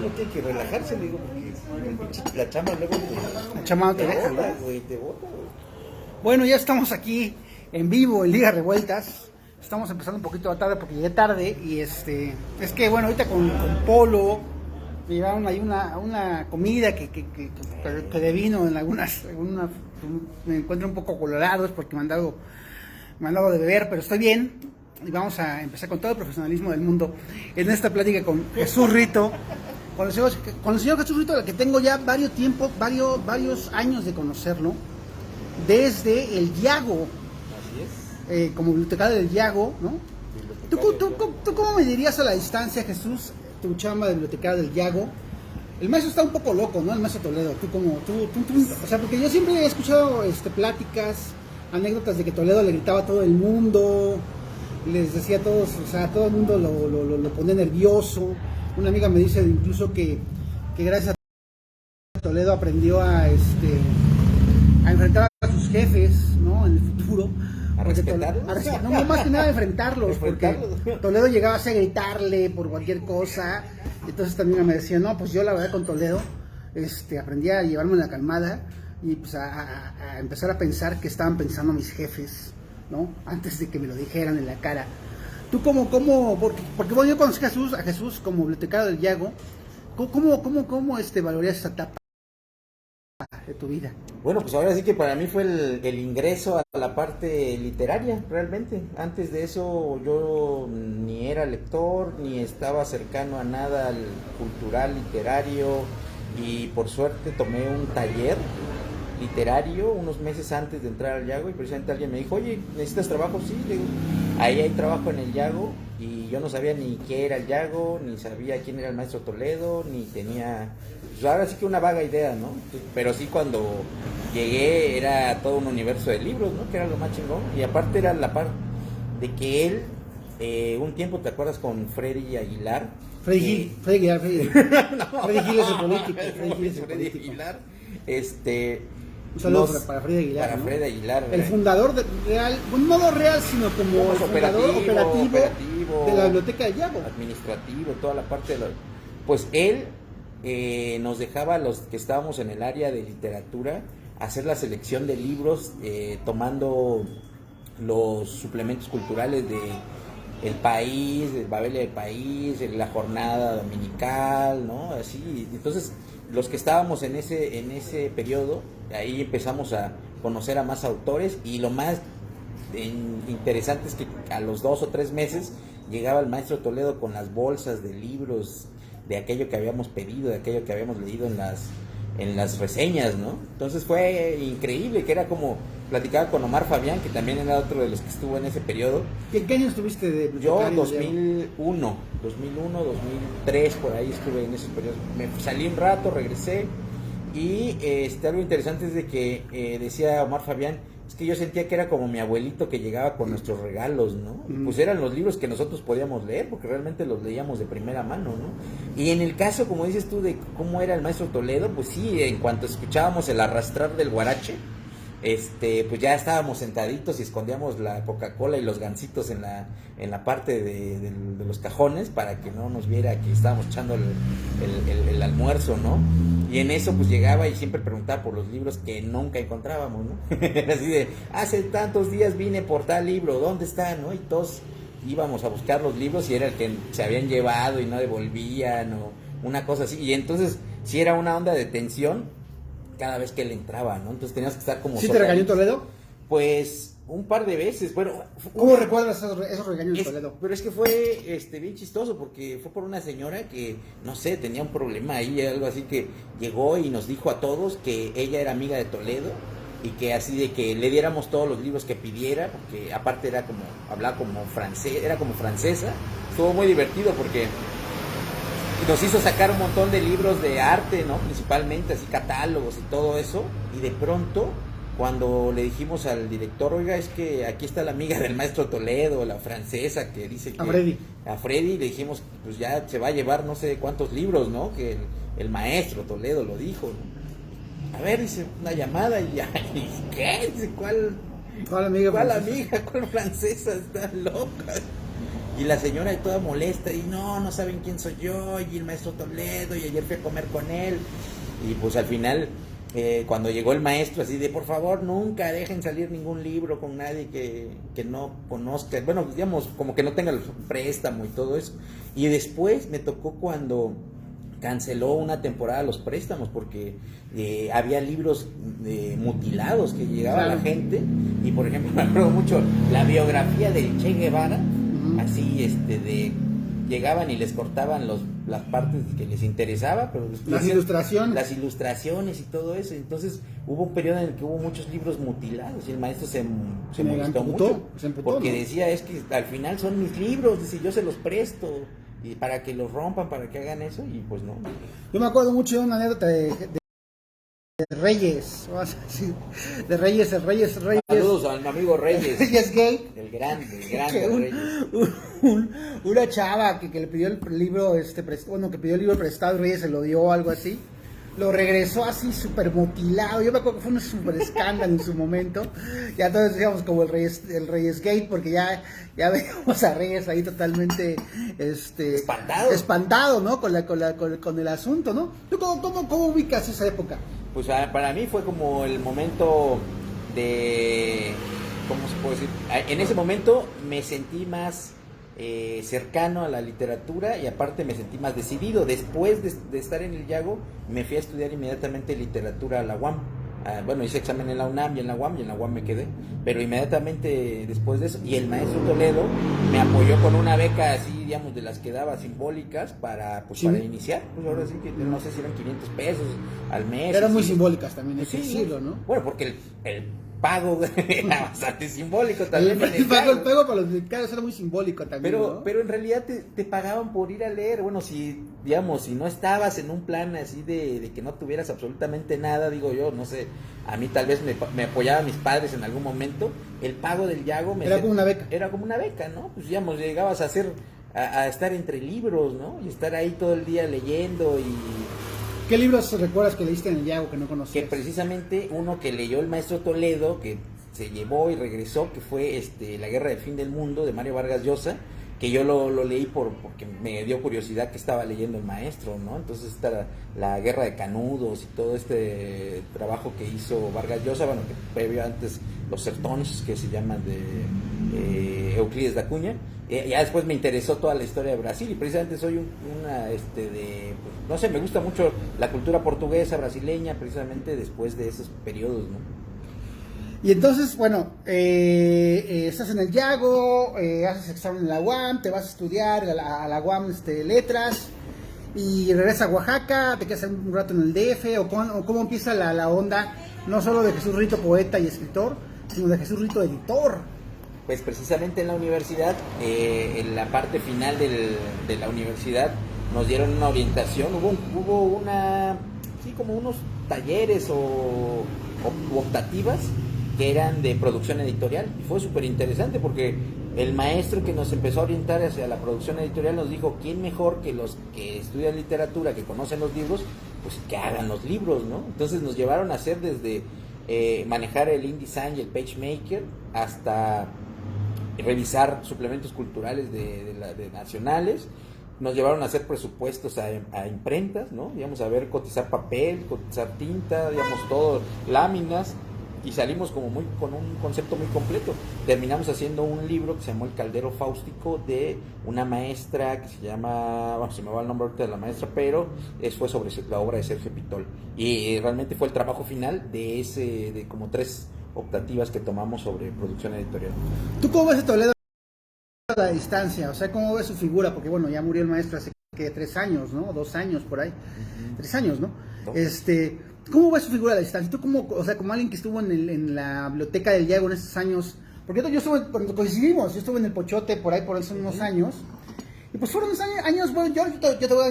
uno tiene que relajarse, le digo, porque la chama luego La chama no te deja, ¿no? güey, te bota, güey. Bueno, ya estamos aquí en vivo en Ligas Revueltas. Estamos empezando un poquito tarde porque llegué tarde y es que bueno, ahorita con Polo me llevaron ahí una comida que de vino en algunas me encuentro un poco colorados porque me han dado de beber, pero estoy bien y vamos a empezar con todo el profesionalismo del mundo en esta plática con Jesús Rito, con el señor Jesús Rito, al que tengo ya varios años de conocerlo, desde el Yago. Así es. Como bibliotecario del Yago, ¿no? ¿Tú cómo me dirías a la distancia, Jesús, tu chamba de bibliotecario del Yago? El maestro está un poco loco, ¿no? El maestro Toledo. O sea, porque yo siempre he escuchado pláticas, anécdotas de que Toledo le gritaba a todo el mundo, les decía a todos, o sea, a todo el mundo lo ponía nervioso. Una amiga me dice incluso que gracias a Toledo aprendió a enfrentar a sus jefes, ¿no? En el futuro. ¿A respetarlos? No, más que nada a enfrentarlos, porque Toledo llegaba a gritarle por cualquier cosa. Entonces también me decía, no, pues yo la verdad con Toledo aprendí a llevarme la calmada y pues a empezar a pensar qué estaban pensando mis jefes, ¿no? Antes de que me lo dijeran en la cara. Tú porque bueno, yo conocí a Jesús como bibliotecario del Yago. ¿Cómo valorías esa etapa de tu vida? Bueno, pues ahora sí que para mí fue el ingreso a la parte literaria, realmente. Antes de eso yo ni era lector, ni estaba cercano a nada al cultural, literario, y por suerte tomé un taller literario unos meses antes de entrar al Yago y precisamente alguien me dijo, oye, ¿necesitas trabajo? Sí, le digo, ahí hay trabajo en el Yago y yo no sabía ni qué era el Yago, ni sabía quién era el maestro Toledo, ni tenía, pues ahora sí que una vaga idea, ¿no? Pero sí cuando llegué era todo un universo de libros, ¿no? Que era lo más chingón y aparte era la parte de que él, un tiempo, ¿te acuerdas con Freddy Aguilar? Freddy Aguilar. No, Freddy Gil es el político. Freddy Aguilar. Un saludo para Freddy Aguilar. Para ¿no? Freddy Aguilar. El fundador real, no real, sino como el fundador operativo de la biblioteca de Yago. Administrativo, toda la parte de la... Pues él nos dejaba a los que estábamos en el área de literatura hacer la selección de libros tomando los suplementos culturales de El País, de Babelia del País, la jornada dominical, ¿no? Así, entonces los que estábamos en ese periodo, ahí empezamos a conocer a más autores y lo más interesante es que a los 2 o 3 meses llegaba el maestro Toledo con las bolsas de libros, de aquello que habíamos pedido, de aquello que habíamos leído en las reseñas, ¿no? Entonces fue increíble, que era como, platicaba con Omar Fabián, que también era otro de los que estuvo en ese periodo. ¿Qué año estuviste de Yo 2001, 2003, por ahí estuve en ese periodo. Me salí un rato, regresé y algo interesante es de que decía Omar Fabián, es que yo sentía que era como mi abuelito que llegaba con nuestros regalos, ¿no? Pues eran los libros que nosotros podíamos leer, porque realmente los leíamos de primera mano, ¿no? Y en el caso, como dices tú, de cómo era el maestro Toledo, pues sí, en cuanto escuchábamos el arrastrar del guarache, pues ya estábamos sentaditos y escondíamos la Coca-Cola y los gansitos en la parte de los cajones para que no nos viera que estábamos echando el almuerzo, ¿no? Y en eso pues llegaba y siempre preguntaba por los libros que nunca encontrábamos, ¿no? Así de, hace tantos días vine por tal libro, ¿dónde está? ¿No? Y todos íbamos a buscar los libros y era el que se habían llevado y no devolvían o una cosa así. Y entonces sí era una onda de tensión cada vez que él entraba, ¿no? Entonces tenías que estar como... ¿Sí te regañó Toledo? Pues un par de veces, bueno... ¿Cómo recuerdas esos regaños de Toledo? Pero es que fue bien chistoso porque fue por una señora que, no sé, tenía un problema ahí, algo así, que llegó y nos dijo a todos que ella era amiga de Toledo y que así de que le diéramos todos los libros que pidiera, porque aparte era como, hablaba como francés, era como francesa. Estuvo muy divertido porque nos hizo sacar un montón de libros de arte, ¿no? Principalmente, así catálogos y todo eso. Y de pronto, cuando le dijimos al director, oiga, es que aquí está la amiga del maestro Toledo, la francesa, que dice que... A Freddy, le dijimos, pues ya se va a llevar no sé cuántos libros, ¿no? Que el maestro Toledo lo dijo, ¿no? A ver, dice, una llamada y ya, ¿qué? Dice, ¿cuál amiga? ¿Cuál amiga? ¿Cuál francesa? Está loca. Y la señora toda molesta, y no saben quién soy yo, y el maestro Toledo, y ayer fui a comer con él. Y pues al final, cuando llegó el maestro, así de, por favor, nunca dejen salir ningún libro con nadie que no conozca, bueno, digamos, como que no tenga el préstamo y todo eso. Y después me tocó cuando canceló una temporada los préstamos porque había libros mutilados que llegaba la gente, y por ejemplo me acuerdo mucho la biografía del Che Guevara, así llegaban y les cortaban las partes que les interesaba, pero las ilustraciones y todo eso. Entonces hubo un periodo en el que hubo muchos libros mutilados y el maestro se molestó mucho porque decía, es que al final son mis libros, dice, yo se los presto y para que los rompan, para que hagan eso, y pues no. Yo me acuerdo mucho de una anécdota de Reyes, vamos a decir, de Reyes. Saludos a mi amigo Reyes. Reyes Gate. El grande Reyes. Una chava que le pidió el libro, que pidió el libro prestado, Reyes se lo dio o algo así. Lo regresó así súper mutilado. Yo me acuerdo que fue un súper escándalo en su momento. Ya todos decíamos como el Reyes Gate, porque ya veíamos a Reyes ahí totalmente espantado, ¿no? Con el asunto, ¿no? ¿Tú cómo ubicas esa época? Pues para mí fue como el momento de, ¿cómo se puede decir? En ese momento me sentí más cercano a la literatura, y aparte me sentí más decidido. Después de estar en el Yago, me fui a estudiar inmediatamente literatura a la UAM. Bueno, hice examen en la UNAM y en la UAM me quedé, pero inmediatamente después de eso, y el maestro Toledo me apoyó con una beca así, digamos, de las que daba simbólicas para iniciar. Pues ahora sí que no sé si eran 500 pesos al mes. Eran muy simbólicas también, hay que decirlo, ¿no? Bueno, porque el pago era bastante simbólico también. El pago para los mexicanos era muy simbólico también, pero en realidad te pagaban por ir a leer. Bueno, si no estabas en un plan así de que no tuvieras absolutamente nada, digo yo, no sé, a mí tal vez me apoyaban mis padres en algún momento, el pago del Yago era como una beca. Era como una beca, ¿no? Pues digamos, llegabas a estar entre libros, ¿no? Y estar ahí todo el día leyendo. Y ¿qué libros recuerdas que leíste en el Yago que no conocías? Que precisamente uno que leyó el maestro Toledo, que se llevó y regresó, que fue La Guerra del Fin del Mundo, de Mario Vargas Llosa, que yo lo leí porque me dio curiosidad que estaba leyendo el maestro, ¿no? Entonces está la Guerra de Canudos y todo este trabajo que hizo Vargas Llosa, bueno, que previo antes los sertons, que se llaman de Euclides da Cunha. Ya después me interesó toda la historia de Brasil, y precisamente soy no sé, me gusta mucho la cultura portuguesa, brasileña, precisamente después de esos periodos, ¿no? Y entonces, bueno, estás en el Yago, haces examen en la UAM, te vas a estudiar a la UAM letras, y regresas a Oaxaca, te quedas un rato en el DF, o cómo empieza la onda, no solo de Jesús Rito, poeta y escritor, sino de Jesús Rito, editor. Pues precisamente en la universidad, en la parte final de la universidad, nos dieron una orientación, hubo como unos talleres o optativas que eran de producción editorial, y fue súper interesante porque el maestro que nos empezó a orientar hacia la producción editorial nos dijo, ¿quién mejor que los que estudian literatura, que conocen los libros, pues que hagan los libros, ¿no? Entonces nos llevaron a hacer desde manejar el InDesign y el PageMaker, hasta revisar suplementos culturales de nacionales. Nos llevaron a hacer presupuestos a imprentas, ¿no? Digamos, a ver, cotizar papel, cotizar tinta, digamos, todo, láminas, y salimos con un concepto muy completo. Terminamos haciendo un libro que se llamó El Caldero Fáustico, de una maestra que se llama, bueno, se me va el nombre ahorita de la maestra, pero fue sobre la obra de Sergio Pitol, y realmente fue el trabajo final de como 3 optativas que tomamos sobre producción editorial. ¿Tú cómo ves a Toledo a la distancia? O sea, ¿cómo ves su figura? Porque bueno, ya murió el maestro hace 3 años, ¿no? 2 años por ahí. 3 años, ¿no? ¿Cómo ves su figura a la distancia? Tú como alguien que estuvo en la biblioteca del Yago en esos años, porque yo estuve, cuando coincidimos, yo estuve en el Pochote por ahí por esos unos años, y pues fueron años, bueno, yo te voy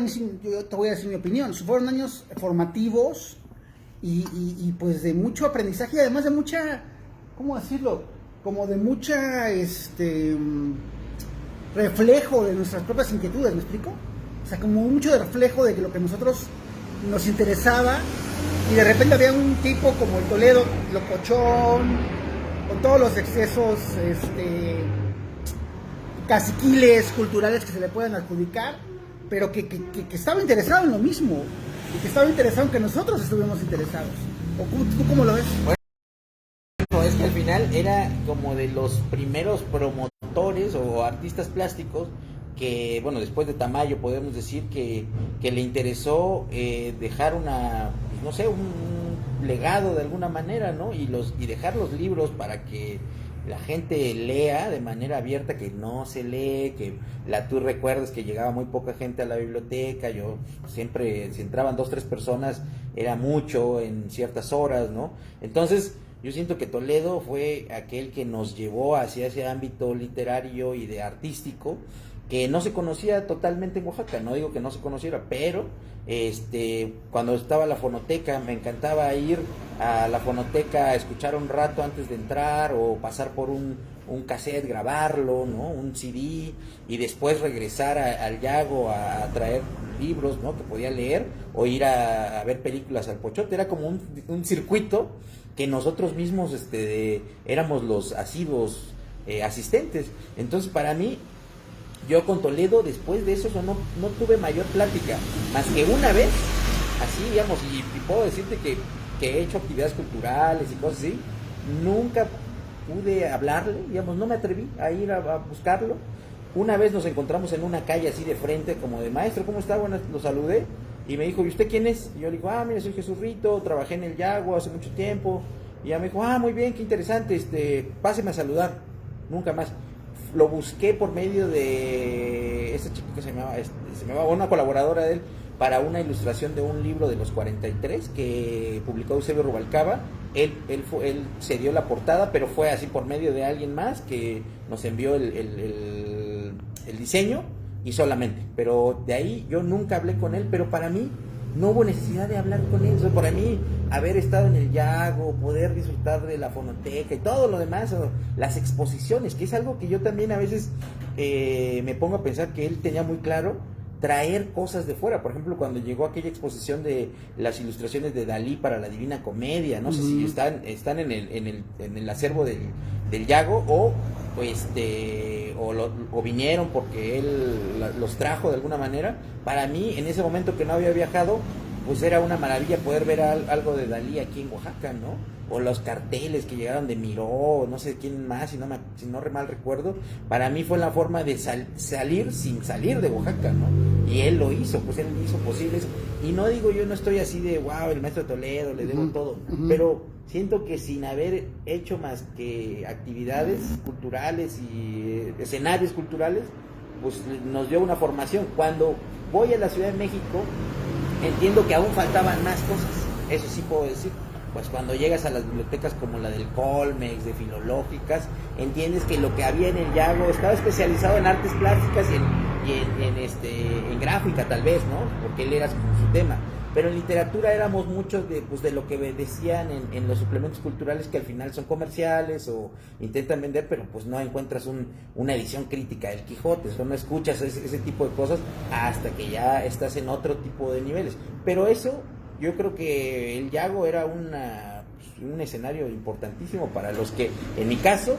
a decir mi opinión, fueron años formativos, y pues de mucho aprendizaje, y además de mucha, ¿cómo decirlo? Como de mucha reflejo de nuestras propias inquietudes, ¿me explico? O sea, como mucho de reflejo de lo que nosotros nos interesaba, y de repente había un tipo como el Toledo, locochón, con todos los excesos caciquiles culturales que se le pueden adjudicar, pero que estaba interesado en lo mismo, y que estaba interesado en que nosotros estuviéramos interesados. ¿Tú cómo lo ves? Bueno, es que al final era como de los primeros promotores o artistas plásticos que, bueno, después de Tamayo podemos decir que le interesó dejar no sé, un legado de alguna manera, ¿no? Y dejar los libros para que la gente lea de manera abierta, que no se lee, que tú recuerdas que llegaba muy poca gente a la biblioteca, yo siempre, si entraban 2-3 personas, era mucho en ciertas horas, ¿no? Entonces, yo siento que Toledo fue aquel que nos llevó hacia ese ámbito literario y de artístico, que no se conocía totalmente en Oaxaca, no digo que no se conociera, pero cuando estaba la fonoteca, me encantaba ir a la fonoteca a escuchar un rato antes de entrar, o pasar por un cassette, grabarlo, ¿no? Un CD, y después regresar al Yago a traer libros, ¿no? Que podía leer, o ir a ver películas al Pochote. Era como un circuito que nosotros mismos éramos los asiduos asistentes. Entonces, para mí, yo con Toledo, después de eso, no tuve mayor plática, más que una vez, así, digamos, y puedo decirte que he hecho actividades culturales y cosas así, nunca pude hablarle, digamos, no me atreví a ir a buscarlo. Una vez nos encontramos en una calle así de frente, como de: maestro, ¿cómo está? Bueno, lo saludé, y me dijo: ¿y usted quién es? Y yo le digo: mira, soy Jesús Rito, trabajé en el Yago hace mucho tiempo. Y ella me dijo: muy bien, qué interesante, páseme a saludar. Nunca más. Lo busqué por medio de esta chica que se llamaba una colaboradora de él, para una ilustración de un libro de los 43 que publicó Eusebio Rubalcaba. Él se dio la portada, pero fue así por medio de alguien más que nos envió el diseño, y solamente. Pero de ahí yo nunca hablé con él, pero para mí no hubo necesidad de hablar con él. O sea, para mí, haber estado en el Yago, poder disfrutar de la fonoteca y todo lo demás, las exposiciones, que es algo que yo también a veces me pongo a pensar que él tenía muy claro, traer cosas de fuera. Por ejemplo, cuando llegó aquella exposición de las ilustraciones de Dalí para la Divina Comedia, no sé si están en el acervo del Yago, o vinieron porque él los trajo de alguna manera. Para mí, en ese momento que no había viajado, pues era una maravilla poder ver algo de Dalí aquí en Oaxaca, ¿no? O los carteles que llegaron de Miró, no sé quién más, si no mal recuerdo. Para mí fue la forma de salir sin salir de Oaxaca, ¿no? Y él lo hizo, pues él hizo posible eso. Y no digo, yo no estoy así de wow, el maestro Toledo, le debo todo, pero siento que sin haber hecho más que actividades culturales y escenarios culturales, pues nos dio una formación. Cuando voy a la Ciudad de México, entiendo que aún faltaban más cosas, eso sí puedo decir. Pues cuando llegas a las bibliotecas como la del Colmex, de Filológicas, entiendes que lo que había en el Yago estaba especializado en artes plásticas y en gráfica, tal vez, ¿no? Porque él era su tema. Pero en literatura éramos muchos de lo que decían en los suplementos culturales, que al final son comerciales o intentan vender, pero pues no encuentras una edición crítica del Quijote, o no escuchas ese tipo de cosas hasta que ya estás en otro tipo de niveles. Pero eso, yo creo que el Yago era un escenario importantísimo para los que, en mi caso,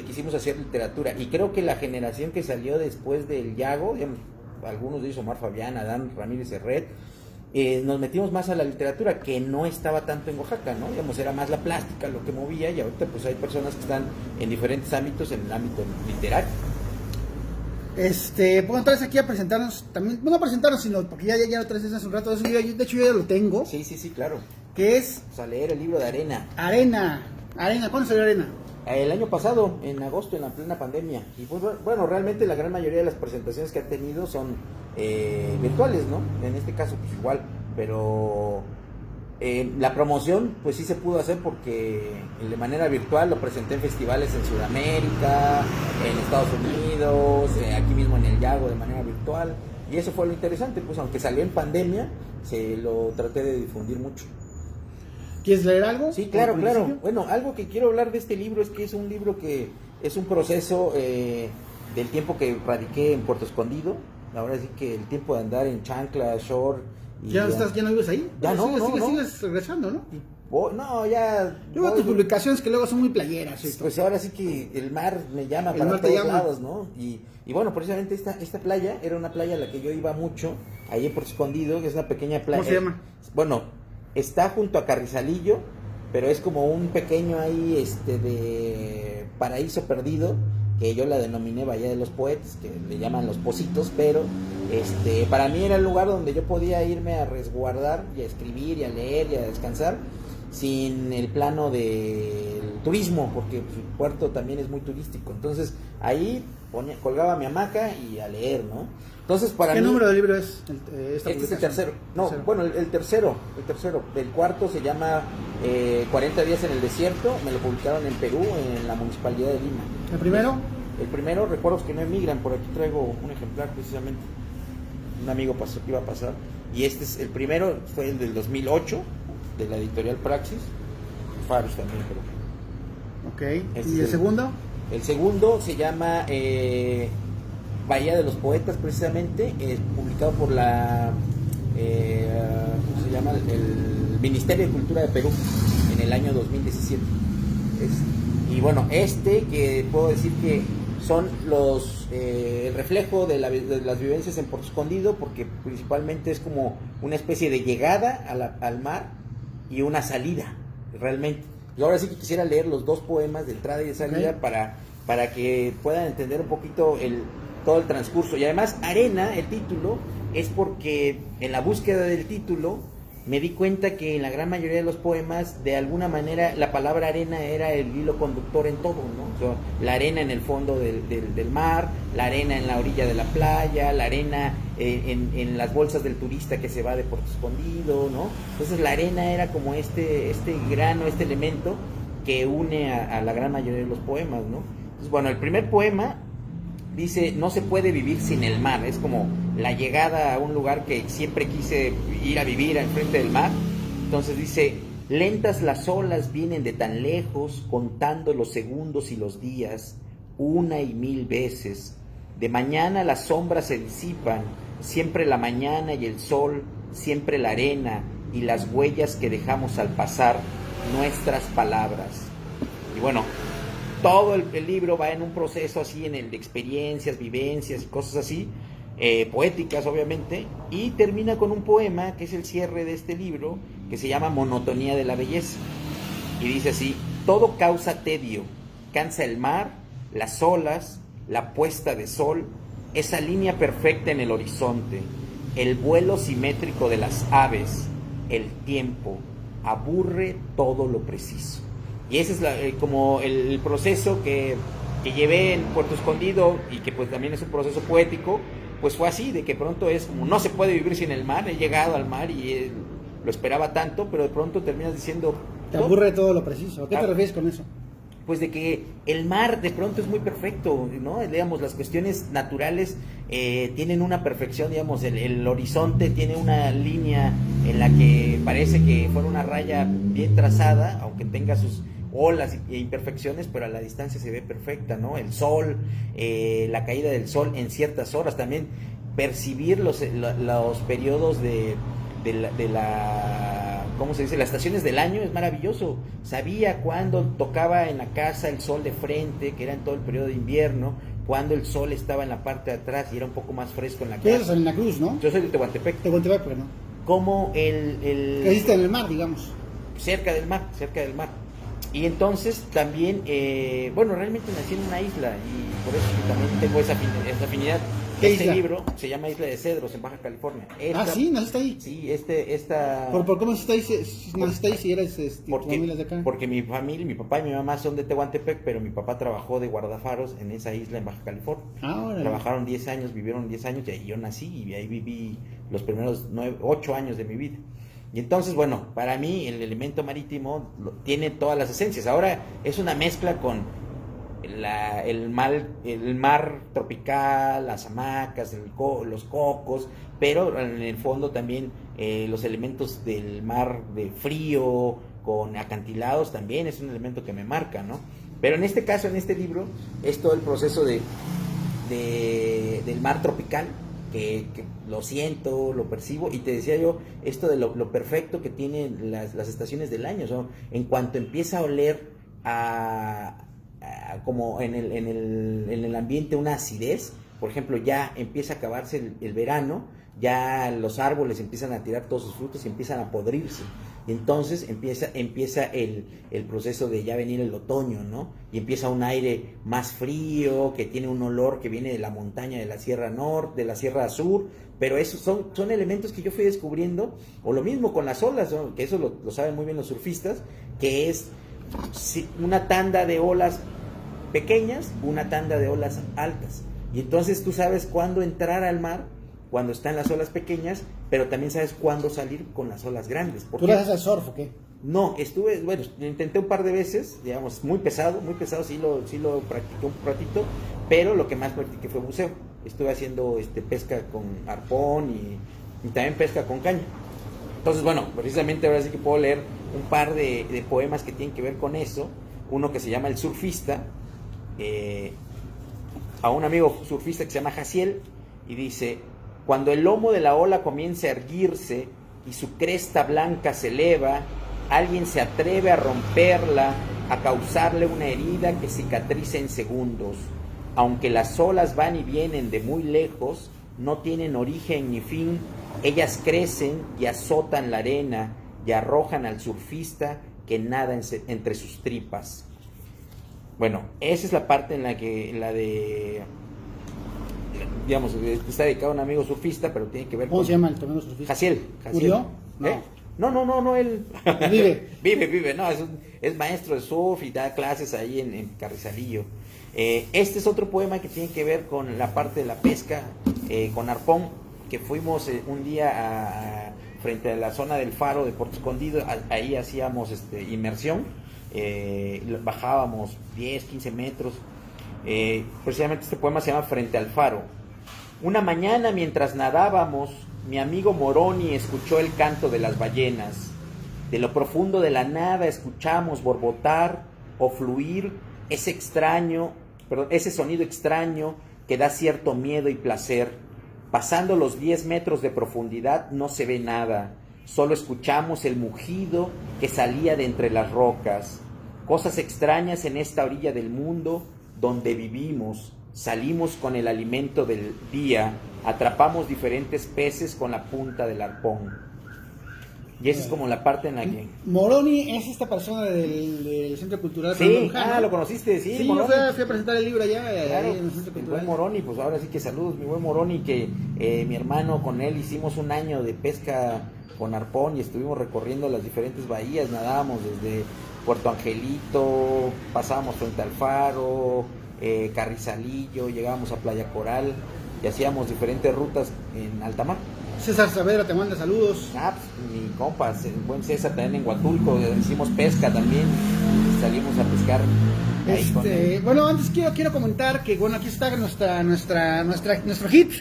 quisimos hacer literatura. Y creo que la generación que salió después del Yago, digamos, algunos de ellos, Omar Fabián, Adán Ramírez Herret, nos metimos más a la literatura, que no estaba tanto en Oaxaca, ¿no? Digamos, era más la plástica lo que movía, y ahorita pues hay personas que están en diferentes ámbitos, en el ámbito literario. Bueno, entonces aquí a presentarnos también, no a presentarnos, sino porque ya lo traes hace un rato, de hecho yo ya lo tengo. Sí, claro. Que es... Vamos a leer el libro de Arena, ¿cuándo salió Arena? El año pasado, en agosto, en la plena pandemia. Y pues, bueno, realmente la gran mayoría de las presentaciones que ha tenido son virtuales, ¿no? En este caso, pues igual. Pero la promoción, pues sí se pudo hacer porque de manera virtual lo presenté en festivales en Sudamérica, en Estados Unidos, aquí mismo en el Yago de manera virtual. Y eso fue lo interesante, pues aunque salió en pandemia, se lo traté de difundir mucho. ¿Quieres leer algo? Sí, claro. Bueno, algo que quiero hablar de este libro es que es un libro que es un proceso del tiempo que radiqué en Puerto Escondido. Ahora sí que el tiempo de andar en chancla, short Y ¿Ya no vives ahí? Ya no, sigues regresando, ¿no? No, ya... Yo veo tus publicaciones que luego son muy playeras. Pues ahora sí que el mar me llama El para mar te todos llama. lados, ¿no? Y bueno, precisamente esta playa era una playa a la que yo iba mucho, ahí en Puerto Escondido, que es una pequeña playa. ¿Cómo se llama? Bueno, está junto a Carrizalillo, pero es como un pequeño ahí, de paraíso perdido, que yo la denominé Bahía de los Poetas, que le llaman Los Pocitos, pero para mí era el lugar donde yo podía irme a resguardar y a escribir y a leer y a descansar sin el plano del turismo, porque pues, el puerto también es muy turístico. Entonces ahí colgaba mi hamaca y a leer, ¿no? Entonces para ¿Qué mí... número de libro es? Este es el tercero. No, bueno, el tercero. El cuarto se llama 40 días en el desierto. Me lo publicaron en Perú, en la Municipalidad de Lima. ¿El primero? El primero, Recuerdos que no emigran. Por aquí traigo un ejemplar precisamente. Un amigo pasó que iba a pasar. Y el primero fue el del 2008, de la editorial Praxis. Faros también, pero... Ok. ¿Y el segundo? El segundo se llama Bahía de los Poetas, precisamente, publicado por la ¿cómo se llama? El Ministerio de Cultura de Perú en el año 2017. Y bueno, que puedo decir que son el reflejo de las vivencias en Puerto Escondido, porque principalmente es como una especie de llegada al mar y una salida, realmente. Y ahora sí que quisiera leer los dos poemas de entrada y de salida, okay, para que puedan entender un poquito todo el transcurso. Y además, Arena, el título, es porque en la búsqueda del título me di cuenta que en la gran mayoría de los poemas, de alguna manera, la palabra arena era el hilo conductor en todo, ¿no? O sea, la arena en el fondo del mar, la arena en la orilla de la playa, la arena en las bolsas del turista que se va de Puerto Escondido, ¿no? Entonces la arena era como este grano, este elemento que une a la gran mayoría de los poemas, ¿no? Entonces, bueno, el primer poema dice: no se puede vivir sin el mar. Es como la llegada a un lugar que siempre quise ir a vivir enfrente del mar. Entonces dice: lentas las olas vienen de tan lejos, contando los segundos y los días, una y mil veces. De mañana las sombras se disipan, siempre la mañana y el sol, siempre la arena y las huellas que dejamos al pasar, nuestras palabras. Y bueno, todo el libro va en un proceso así, en el de experiencias, vivencias y cosas así, poéticas obviamente, y termina con un poema que es el cierre de este libro, que se llama Monotonía de la Belleza, y dice así: todo causa tedio, cansa el mar, las olas, la puesta de sol, esa línea perfecta en el horizonte, el vuelo simétrico de las aves, el tiempo, aburre todo lo preciso. Y ese es como el proceso que llevé en Puerto Escondido, y que pues también es un proceso poético. Pues fue así, de que pronto es como no se puede vivir sin el mar. He llegado al mar y lo esperaba tanto, pero de pronto terminas diciendo... Te aburre todo lo preciso. ¿A qué te refieres con eso? Pues de que el mar de pronto es muy perfecto, ¿no? Digamos, las cuestiones naturales tienen una perfección, digamos, el horizonte tiene una línea en la que parece que fuera una raya bien trazada, aunque tenga sus olas e imperfecciones, pero a la distancia se ve perfecta, ¿no? El sol, la caída del sol en ciertas horas, también percibir los periodos de la ¿cómo se dice? Las estaciones del año es maravilloso. Sabía cuándo tocaba en la casa el sol de frente, que era en todo el periodo de invierno, cuando el sol estaba en la parte de atrás y era un poco más fresco en la casa. Tú eres en la Cruz, ¿no? Yo soy de Tehuantepec. Tehuantepec, ¿no? Como Creciste en el mar, digamos. Cerca del mar. Y entonces también, bueno, realmente nací en una isla y por eso también tengo esa afinidad. Este libro se llama Isla de Cedros, en Baja California. ¿Sí? ¿Naciste ahí? Sí, esta... ¿Por qué naciste ahí si eres tu familia de acá? Porque mi familia, mi papá y mi mamá son de Tehuantepec, pero mi papá trabajó de guardafaros en esa isla en Baja California. Trabajaron 10 años, vivieron 10 años y ahí yo nací y ahí viví los primeros 8 años de mi vida. Y entonces, bueno, para mí el elemento marítimo tiene todas las esencias. Ahora es una mezcla con el mar tropical, las hamacas, los cocos, pero en el fondo también los elementos del mar de frío, con acantilados, también es un elemento que me marca, ¿no? Pero en este caso, en este libro, es todo el proceso del mar tropical, que lo siento, lo percibo, y te decía yo esto de lo perfecto que tienen las estaciones del año. O sea, en cuanto empieza a oler como en el ambiente una acidez, por ejemplo, ya empieza a acabarse el verano, ya los árboles empiezan a tirar todos sus frutos y empiezan a podrirse. Y entonces empieza el proceso de ya venir el otoño, ¿no? Y empieza un aire más frío, que tiene un olor que viene de la montaña de la Sierra Norte, de la Sierra Sur, pero esos son elementos que yo fui descubriendo, o lo mismo con las olas, ¿no? Que eso lo saben muy bien los surfistas, que es una tanda de olas pequeñas, una tanda de olas altas. Y entonces tú sabes cuándo entrar al mar, cuando están las olas pequeññas, pero también sabes cuándo salir con las olas grandes. ¿Tú le haces al surf o qué? No, bueno, intenté un par de veces, digamos, muy pesado, sí lo practiqué un ratito, pero lo que más practiqué fue buceo. Estuve haciendo pesca con arpón y también pesca con caña. Entonces, bueno, precisamente ahora sí que puedo leer un par de poemas que tienen que ver con eso. Uno que se llama El Surfista, a un amigo surfista que se llama Jaciel, y dice: cuando el lomo de la ola comienza a erguirse y su cresta blanca se eleva, alguien se atreve a romperla, a causarle una herida que cicatriza en segundos. Aunque las olas van y vienen de muy lejos, no tienen origen ni fin, ellas crecen y azotan la arena y arrojan al surfista que nada entre sus tripas. Bueno, esa es la parte en la que digamos, está dedicado a un amigo surfista, pero tiene que ver ¿Cómo se llama el amigo surfista? Jaciel. ¿Murió? No. No, él vive. vive, no, es maestro de surf y da clases ahí en Carrizalillo. Este es otro poema que tiene que ver con la parte de la pesca con arpón, que fuimos un día frente a la zona del faro de Puerto Escondido, ahí hacíamos inmersión, bajábamos 10, 15 metros. Precisamente este poema se llama Frente al faro. Una mañana, mientras nadábamos, mi amigo Moroni escuchó el canto de las ballenas. De lo profundo de la nada escuchamos borbotar o fluir ese sonido extraño que da cierto miedo y placer. Pasando los 10 metros de profundidad no se ve nada, solo escuchamos el mugido que salía de entre las rocas. Cosas extrañas en esta orilla del mundo donde vivimos. Salimos con el alimento del día, atrapamos diferentes peces con la punta del arpón. Y esa es como la parte en la que... Moroni es esta persona del Centro Cultural. Sí, lo conociste, sí. Sí, Moroni. Fui a presentar el libro allá, claro, ahí en el Centro mi Cultural. buen Moroni, pues ahora sí que saludos, mi buen Moroni, que mi hermano con él hicimos un año de pesca con arpón y estuvimos recorriendo las diferentes bahías, nadábamos desde Puerto Angelito, pasábamos frente al faro, Carrizalillo, llegábamos a Playa Coral y hacíamos diferentes rutas en alta mar. César Saavedra te manda saludos. Pues, mi compa, el buen César, también en Huatulco, hicimos pesca también, salimos a pescar ahí con él. Bueno, antes quiero comentar que bueno, aquí está nuestro hit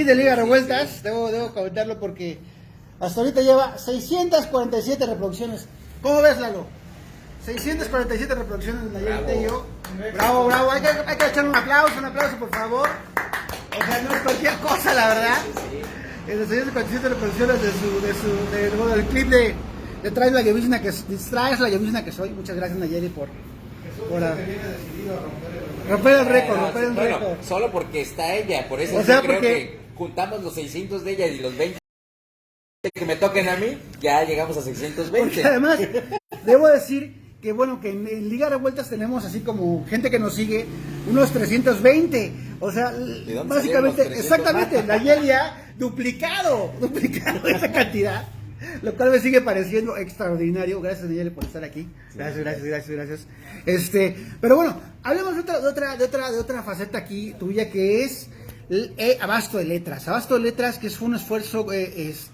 de Liga Revueltas. Sí. Debo comentarlo porque hasta ahorita lleva 647 reproducciones. ¿Cómo ves, Lalo? 647 reproducciones de Nayeli Tello. Bravo. Hay que echarle un aplauso, por favor. O sea, no es cualquier cosa, la verdad. En las 647 reproducciones del clip de Traes la llovizna que soy. Muchas gracias, Nayeli, por romper el récord. Solo porque está ella, por eso creo que juntamos los 600 de ella y los 20 que me toquen a mí, ya llegamos a 620. Porque además, debo decir que bueno, que en Liga Revueltas tenemos así como gente que nos sigue, unos 320, o sea, básicamente, exactamente, Nayeli ha duplicado esa cantidad, lo cual me sigue pareciendo extraordinario. Gracias, Nayeli, por estar aquí. Gracias. Pero bueno, hablemos de otra faceta aquí tuya, que es Abasto de Letras. Abasto de Letras, que fue un esfuerzo, pues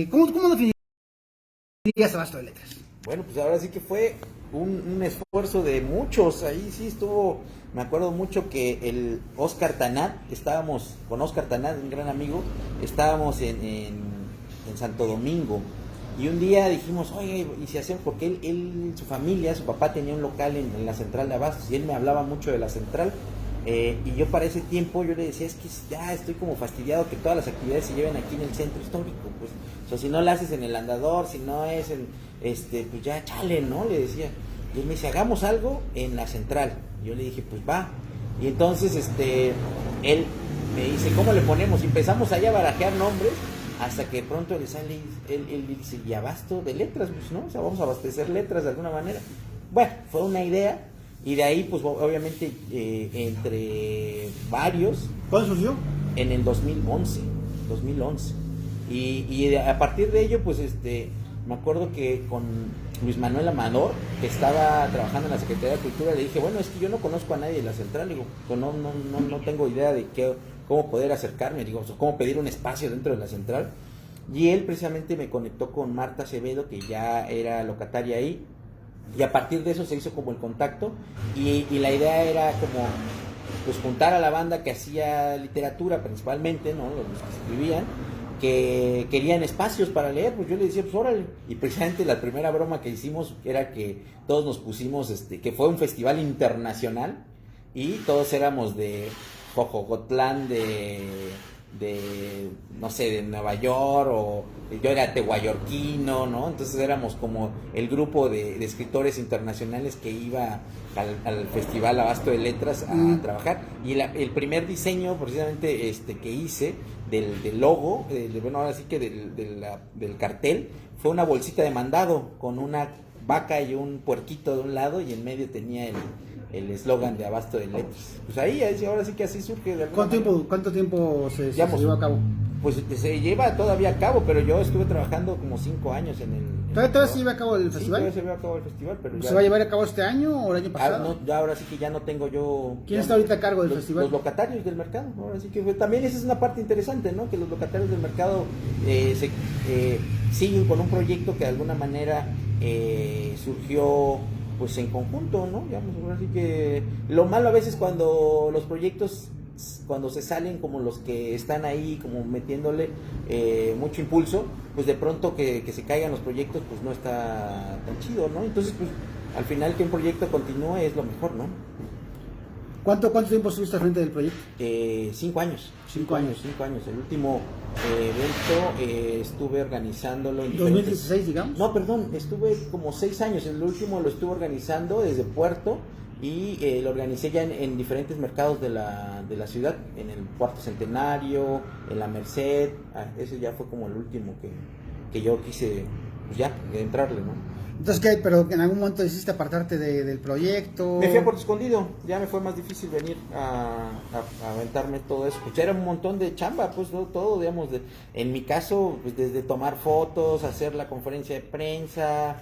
¿cómo definirías Abasto de Letras? Bueno, pues ahora sí que fue un esfuerzo de muchos. Ahí sí estuvo, me acuerdo mucho que el Oscar Tanat, estábamos con Oscar Tanat, un gran amigo, estábamos en Santo Domingo, y un día dijimos, oye, y si hacemos, porque él, su familia, su papá tenía un local en la central de abastos, y él me hablaba mucho de la central, Y yo para ese tiempo yo le decía, es que ya estoy como fastidiado que todas las actividades se lleven aquí en el centro histórico, pues, o sea, si no la haces en el andador, si no es en, pues ya chale, ¿no? Le decía. Y él me dice, hagamos algo en la central. Y yo le dije, pues va. Y entonces, él me dice, ¿cómo le ponemos? Y empezamos allá a barajear nombres, hasta que de pronto le sale, él dice, ¿y abasto de letras? Pues, ¿no? O sea, vamos a abastecer letras de alguna manera. Bueno, fue una idea. Y de ahí, pues obviamente, entre varios. ¿Cuándo surgió? En el 2011. Y a partir de ello, pues me acuerdo que con Luis Manuel Amador, que estaba trabajando en la Secretaría de Cultura, le dije, bueno, es que yo no conozco a nadie de la central, digo, pues no tengo idea de cómo poder acercarme, digo, cómo pedir un espacio dentro de la central. Y él precisamente me conectó con Marta Acevedo, que ya era locataria ahí. Y a partir de eso se hizo como el contacto y la idea era como pues juntar a la banda que hacía literatura principalmente, ¿no? Los que escribían, que querían espacios para leer, pues yo le decía, pues órale. Y precisamente la primera broma que hicimos era que todos nos pusimos, que fue un festival internacional y todos éramos de Jojocotlán, de no sé, de Nueva York, o yo era tehuayorquino, ¿no? Entonces éramos como el grupo de escritores internacionales que iba al festival Abasto de Letras a trabajar. Y el primer diseño precisamente que hice del logo, bueno, ahora sí que del cartel, fue una bolsita de mandado con una vaca y un puerquito de un lado, y en medio tenía el eslogan de Abasto de Letras. Pues ahí, ahora sí que así surge. ¿Cuánto tiempo se llevó a cabo? Pues se lleva todavía a cabo, pero yo estuve trabajando como 5 años en el... ¿Todavía se lleva a cabo el festival? Sí, todavía se lleva a cabo el festival, pero ya... ¿Se va a llevar a cabo este año o el año pasado? No, ya ahora sí que ya no tengo yo... ¿Quién está ahorita a cargo del festival? Los locatarios del mercado. Ahora sí que también esa es una parte interesante, ¿no? Que los locatarios del mercado siguen con un proyecto que de alguna manera surgió pues en conjunto, ¿no? Digamos, ahora sí que lo malo a veces cuando los proyectos, cuando se salen como los que están ahí como metiéndole mucho impulso, pues de pronto que se caigan los proyectos pues no está tan chido, ¿no? Entonces pues al final que un proyecto continúe es lo mejor, ¿no? ¿Cuánto tiempo estuviste al frente del proyecto? 5 años. 5 años. 5 años. El último evento estuve organizándolo en 2016, digamos. No, perdón, estuve como 6 años. El último lo estuve organizando desde Puerto y lo organicé ya en diferentes mercados de la ciudad, en el Cuarto Centenario, en la Merced. Ese ya fue como el último que yo quise, pues ya, entrarle, ¿no? Entonces, ¿qué? ¿Pero en algún momento decidiste apartarte del proyecto? Me fui a Puerto Escondido, ya me fue más difícil venir a aventarme todo eso. Pues era un montón de chamba, pues todo, digamos, en mi caso, pues desde tomar fotos, hacer la conferencia de prensa,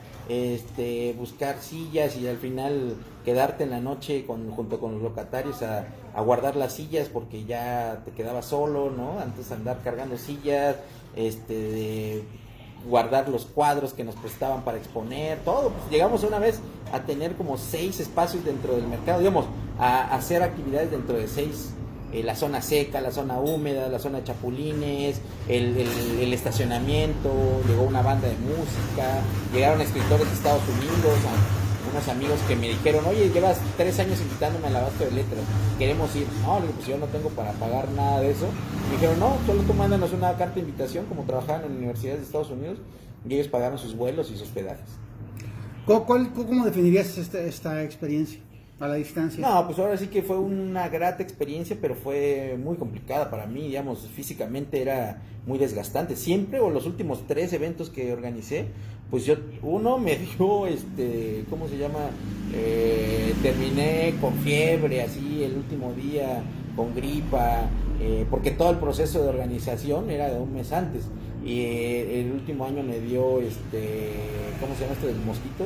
buscar sillas y al final quedarte en la noche junto con los locatarios a guardar las sillas porque ya te quedabas solo, ¿no? Antes de andar cargando sillas, de guardar los cuadros que nos prestaban para exponer, todo. Pues llegamos una vez a tener como 6 espacios dentro del mercado, digamos, a hacer actividades dentro de 6, la zona seca, la zona húmeda, la zona de chapulines, el estacionamiento, llegó una banda de música, llegaron escritores de Estados Unidos, unos amigos que me dijeron, oye, llevas 3 años invitándome al Abasto de Letras, queremos ir. No, le digo, pues yo no tengo para pagar nada de eso. Me dijeron, no, solo tú mándanos una carta de invitación, como trabajaban en universidades de Estados Unidos, y ellos pagaron sus vuelos y sus hospedajes. ¿Cómo definirías esta experiencia a la distancia? No, pues ahora sí que fue una grata experiencia, pero fue muy complicada para mí, digamos, físicamente era muy desgastante. Siempre, o los últimos 3 eventos que organicé, pues uno me dio, ¿cómo se llama? Terminé con fiebre, así, el último día, con gripa, porque todo el proceso de organización era de un mes antes. Y el último año me dio, ¿cómo se llama del mosquito?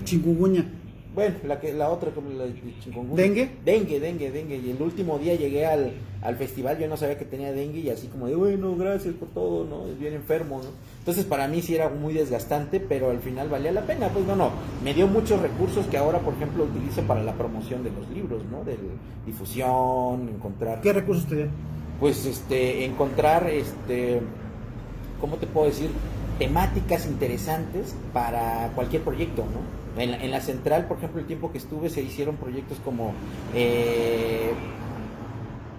Chikungunya. Bueno, la otra, como la de chikungunya. ¿Dengue? Dengue. Y el último día llegué al festival, yo no sabía que tenía dengue y así como de, bueno, gracias por todo, ¿no? Es bien enfermo, ¿no? Entonces para mí sí era muy desgastante, pero al final valía la pena. Pues no, me dio muchos recursos que ahora, por ejemplo, utilizo para la promoción de los libros, ¿no? De difusión, encontrar... ¿Qué recursos te dio? Pues encontrar, ¿cómo te puedo decir? temáticas interesantes para cualquier proyecto, ¿no? En la central, por ejemplo, el tiempo que estuve se hicieron proyectos como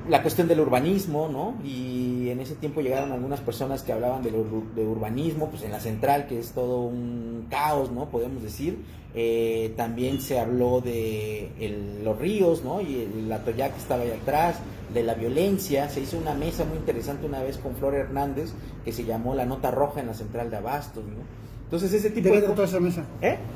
la cuestión del urbanismo, ¿no? Y en ese tiempo llegaron algunas personas que hablaban de urbanismo, pues en la central, que es todo un caos, ¿no? Podemos decir. También se habló de los ríos, ¿no? Y el atoyac que estaba ahí atrás, de la violencia. Se hizo una mesa muy interesante una vez con Flor Hernández, que se llamó La Nota Roja en la central de Abastos, ¿no? Entonces ese tipo ¿De qué trató esa mesa?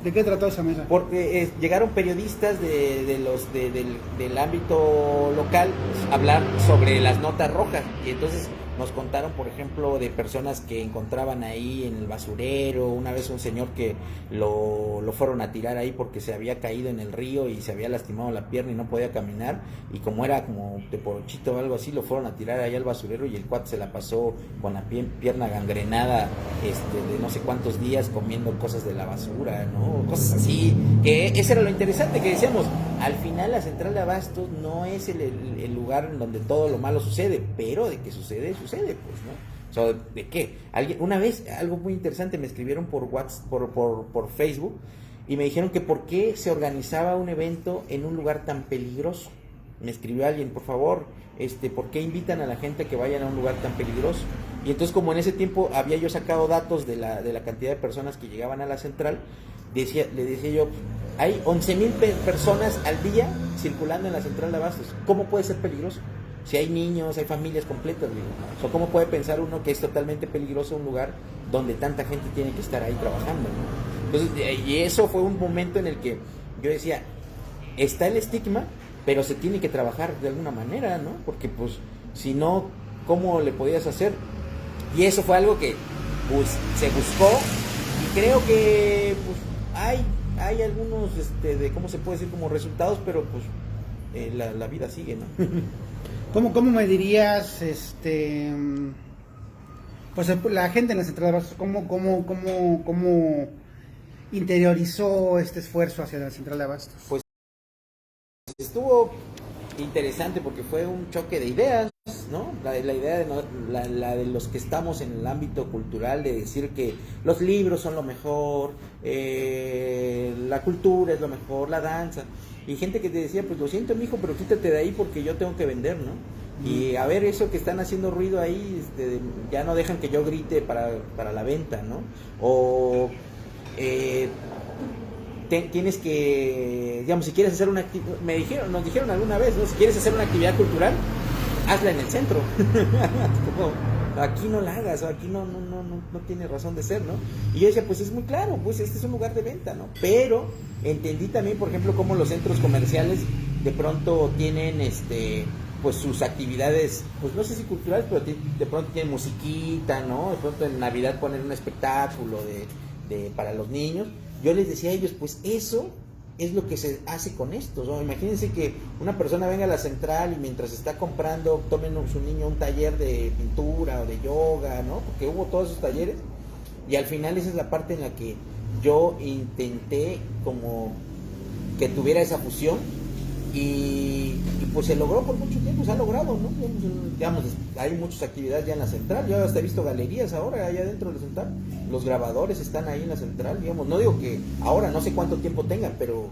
¿De qué trató esa mesa? Porque llegaron periodistas del ámbito local a hablar sobre las notas rojas, y entonces nos contaron, por ejemplo, de personas que encontraban ahí en el basurero. Una vez un señor que lo fueron a tirar ahí porque se había caído en el río y se había lastimado la pierna y no podía caminar, y como era como de porochito o algo así, lo fueron a tirar ahí al basurero, y el cuate se la pasó con la pierna gangrenada de no sé cuántos días comiendo cosas de la basura, ¿no? Cosas así, que ese era lo interesante, que decíamos, al final la central de Abastos no es el lugar en donde todo lo malo sucede, pero de que sucede, pues, ¿no? O sea, ¿de qué? Una vez, algo muy interesante, me escribieron por WhatsApp, por Facebook, y me dijeron que por qué se organizaba un evento en un lugar tan peligroso. Me escribió alguien, por favor, ¿por qué invitan a la gente a que vayan a un lugar tan peligroso? Y entonces, como en ese tiempo había yo sacado datos de la cantidad de personas que llegaban a la central, le decía yo, hay 11,000 personas al día circulando en la central de Abastos. ¿Cómo puede ser peligroso? Si hay niños, hay familias completas, digo. O sea, ¿cómo puede pensar uno que es totalmente peligroso un lugar donde tanta gente tiene que estar ahí trabajando, ¿no? Entonces, y eso fue un momento en el que yo decía, está el estigma, pero se tiene que trabajar de alguna manera, ¿no? Porque pues, si no, ¿cómo le podías hacer? Y eso fue algo que pues se buscó, y creo que pues hay algunos de cómo se puede decir como resultados, pero pues la vida sigue, ¿no? ¿Cómo me dirías, pues la gente en la central de Abastos, cómo interiorizó este esfuerzo hacia la central de Abastos? Pues estuvo interesante porque fue un choque de ideas, ¿no? La idea de los que estamos en el ámbito cultural, de decir que los libros son lo mejor, la cultura es lo mejor, la danza, y gente que te decía, pues lo siento, mijo, pero quítate de ahí porque yo tengo que vender, ¿no? Y a ver, eso que están haciendo ruido ahí, ya no dejan que yo grite para la venta, ¿no? O tienes que, digamos, si quieres hacer una actividad, nos dijeron alguna vez, ¿no? Si quieres hacer una actividad cultural, hazla en el centro. Como, aquí no la hagas, o aquí no tiene razón de ser, ¿no? Y yo decía, pues es muy claro, pues este es un lugar de venta, ¿no? Pero entendí también, por ejemplo, cómo los centros comerciales de pronto tienen pues sus actividades, pues no sé si culturales, pero de pronto tienen musiquita, ¿no? De pronto en Navidad ponen un espectáculo para los niños. Yo les decía a ellos, pues eso es lo que se hace con esto, ¿no? Imagínense que una persona venga a la central y mientras está comprando, tomen su niño un taller de pintura o de yoga, ¿no? Porque hubo todos esos talleres, y al final esa es la parte en la que yo intenté como que tuviera esa fusión, y pues se logró por mucho tiempo, se ha logrado, ¿no? Digamos, hay muchas actividades ya en la central, yo hasta he visto galerías ahora allá dentro de la central, los grabadores están ahí en la central, digamos, no digo que ahora no sé cuánto tiempo tengan, pero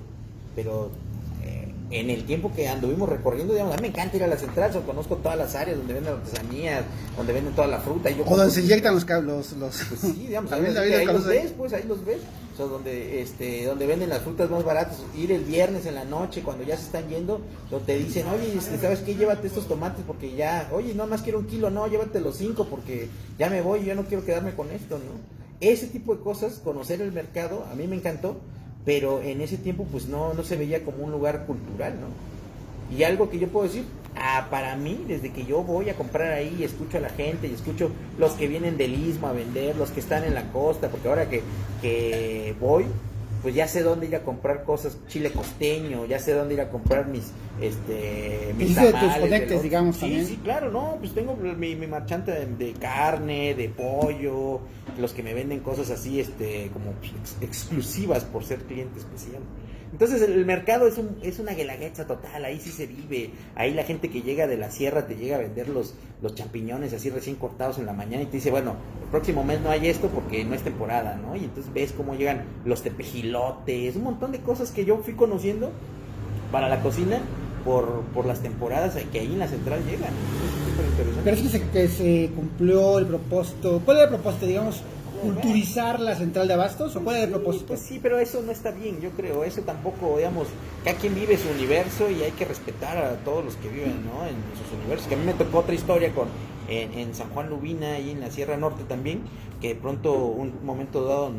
en el tiempo que anduvimos recorriendo, digamos, a mí me encanta ir a la central, conozco todas las áreas donde venden artesanías, donde venden toda la fruta. Y yo o donde se inyectan los pues sí, digamos, ahí los ves, pues ahí los ves. O sea, donde venden las frutas más baratas, ir el viernes en la noche cuando ya se están yendo, donde te dicen, oye, ¿sabes qué? Llévate estos tomates porque ya, oye, no más quiero 1 kilo, no, llévate los 5 porque ya me voy, yo no quiero quedarme con esto, ¿no? Ese tipo de cosas, conocer el mercado, a mí me encantó, pero en ese tiempo pues no se veía como un lugar cultural, ¿no? Y algo que yo puedo decir, para mí, desde que yo voy a comprar ahí y escucho a la gente, y escucho los que vienen del Istmo a vender, los que están en la costa, porque ahora que voy, pues ya sé dónde ir a comprar cosas, chile costeño, ya sé dónde ir a comprar mis tamales, tus conectes, digamos, sí, también. Sí, claro, no, pues tengo mi marchante de carne, de pollo, los que me venden cosas así, como exclusivas por ser cliente especial. Entonces el mercado es una guelaguetza total, ahí sí se vive, ahí la gente que llega de la sierra te llega a vender los champiñones así recién cortados en la mañana y te dice, bueno, próximo mes no hay esto porque no es temporada, ¿no? Y entonces ves cómo llegan los tepejilotes, un montón de cosas que yo fui conociendo para la cocina por las temporadas que ahí en la central llegan. Es súper interesante. Pero es que se cumplió el propósito. ¿Cuál era el propósito, digamos? ¿Culturizar la central de abastos? ¿O cuál era el propósito? Pues sí, pero eso no está bien, yo creo. Eso tampoco, digamos, cada quien vive su universo y hay que respetar a todos los que viven, ¿no? En sus universos. Que a mí me tocó otra historia en San Juan Lubina, ahí en la Sierra Norte también, que de pronto, un momento dado,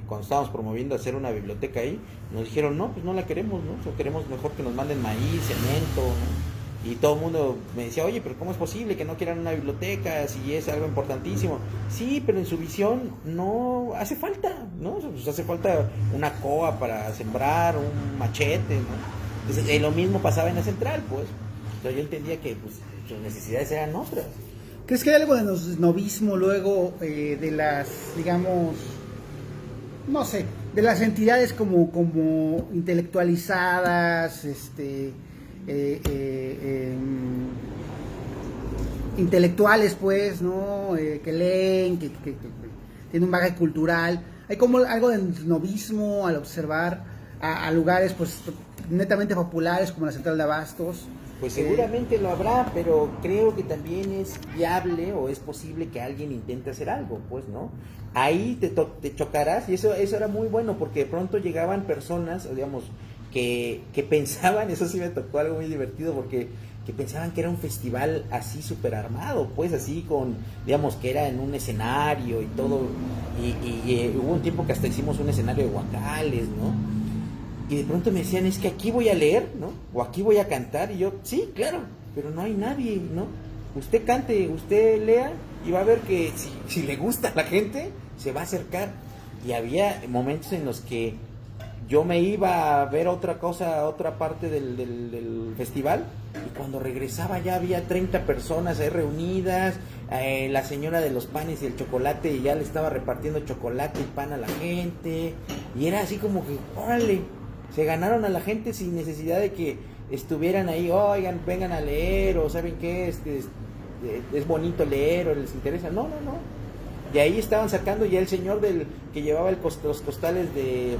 cuando estábamos promoviendo hacer una biblioteca ahí, nos dijeron, no, pues no la queremos, ¿no? O sea, queremos mejor que nos manden maíz, cemento, ¿no? Y todo el mundo me decía, oye, pero ¿cómo es posible que no quieran una biblioteca si es algo importantísimo? Sí, pero en su visión no hace falta, ¿no? Pues hace falta una coa para sembrar, un machete, ¿no? Entonces, lo mismo pasaba en la central, pues. Entonces yo entendía que pues, sus necesidades eran otras. ¿Crees que hay algo de novismo luego de las, digamos, no sé, de las entidades como intelectualizadas, intelectuales, pues, ¿no? Que leen, que tienen un bagaje cultural? Hay como algo de novismo al observar a lugares, pues, netamente populares como la central de abastos. Pues seguramente lo habrá, pero creo que también es viable o es posible que alguien intente hacer algo, pues, ¿no? Ahí te chocarás, y eso era muy bueno, porque de pronto llegaban personas, digamos, que pensaban, eso sí me tocó algo muy divertido, porque que pensaban que era un festival así súper armado, pues así con, digamos, que era en un escenario y todo, y hubo un tiempo que hasta hicimos un escenario de guacales, ¿no? Y de pronto me decían, es que aquí voy a leer, ¿no? O aquí voy a cantar. Y yo, sí, claro, pero no hay nadie, ¿no? Usted cante, usted lea y va a ver que si le gusta a la gente, se va a acercar. Y había momentos en los que yo me iba a ver otra cosa, otra parte del festival, y cuando regresaba ya había 30 personas ahí reunidas, la señora de los panes y el chocolate ya le estaba repartiendo chocolate y pan a la gente, y era así como que, órale, se ganaron a la gente sin necesidad de que estuvieran ahí, oigan, vengan a leer, o saben qué, es bonito leer, o les interesa. No. Y ahí estaban sacando ya el señor que llevaba los costales de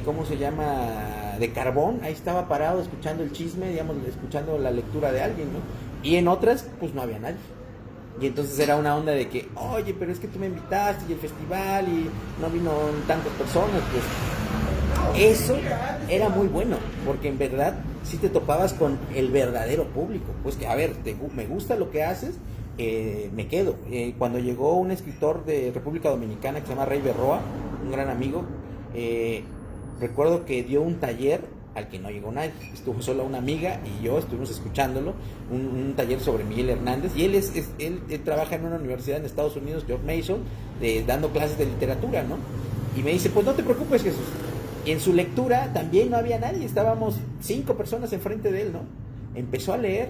¿cómo se llama? De carbón, ahí estaba parado escuchando el chisme, digamos, escuchando la lectura de alguien, ¿no? Y en otras, pues no había nadie. Y entonces era una onda de que, oye, pero es que tú me invitaste y el festival y no vino tantas personas, pues eso era muy bueno, porque en verdad sí te topabas con el verdadero público, pues que a ver, me gusta lo que haces, me quedo. Cuando llegó un escritor de República Dominicana que se llama Rey Berroa, un gran amigo, recuerdo que dio un taller al que no llegó nadie, estuvo solo una amiga y yo estuvimos escuchándolo, un taller sobre Miguel Hernández, y él trabaja en una universidad en Estados Unidos, George Mason, dando clases de literatura, ¿no? Y me dice, pues no te preocupes, Jesús. Y en su lectura también no había nadie, estábamos 5 personas enfrente de él, ¿no? Empezó a leer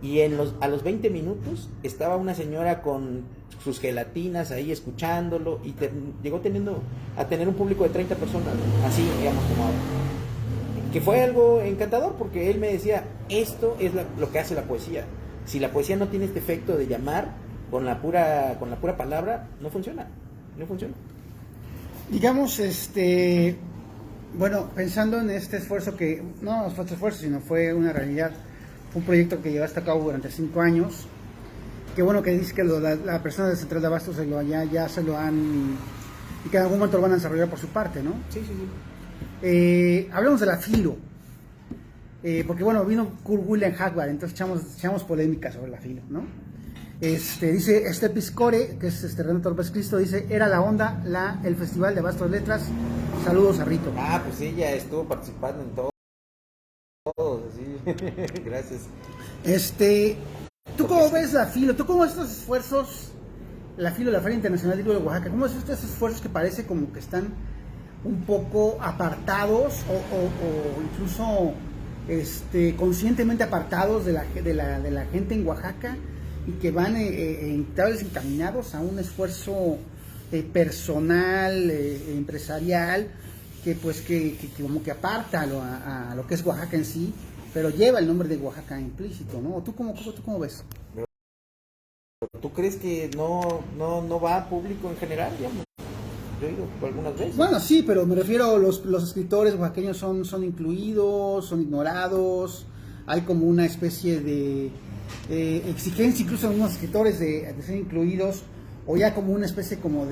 y a los 20 minutos estaba una señora con sus gelatinas ahí escuchándolo y llegó a tener un público de 30 personas, ¿no? Así, digamos, como ahora. Que fue algo encantador porque él me decía, esto es lo que hace la poesía. Si la poesía no tiene este efecto de llamar con la pura palabra, no funciona. Digamos, bueno, pensando en este esfuerzo que no fue esfuerzo, sino fue una realidad, fue un proyecto que llevaste a cabo durante 5 años, que bueno que dice que la persona de Central de Abastos ya se lo han, y que en algún momento lo van a desarrollar por su parte, ¿no? Sí. Hablemos de la Filo, porque bueno, vino Kurt William Hackbar, entonces echamos polémica sobre la Filo, ¿no? Dice Piscore, que es Renato López Cristo, dice, era la onda, el Festival de Abastos Letras. Saludos a Rito. Ah, pues ella estuvo participando en todo, sí. Gracias. ¿Tú cómo ves la Filo? ¿Tú cómo ves estos esfuerzos, la Filo, la Feria Internacional del Libro de Oaxaca? ¿Cómo ves estos esfuerzos que parece como que están un poco apartados o incluso conscientemente apartados de la gente en Oaxaca, y que van tal vez encaminados a un esfuerzo personal, empresarial, que pues que como que aparta a lo que es Oaxaca en sí, pero lleva el nombre de Oaxaca implícito, ¿no? ¿Tú cómo ves? ¿tú crees que no va a público en general, digamos? Yo he ido algunas veces. Bueno, sí, pero me refiero, los escritores oaxaqueños son incluidos, son ignorados, hay como una especie de exigencia incluso en algunos escritores de ser incluidos, o ya como una especie como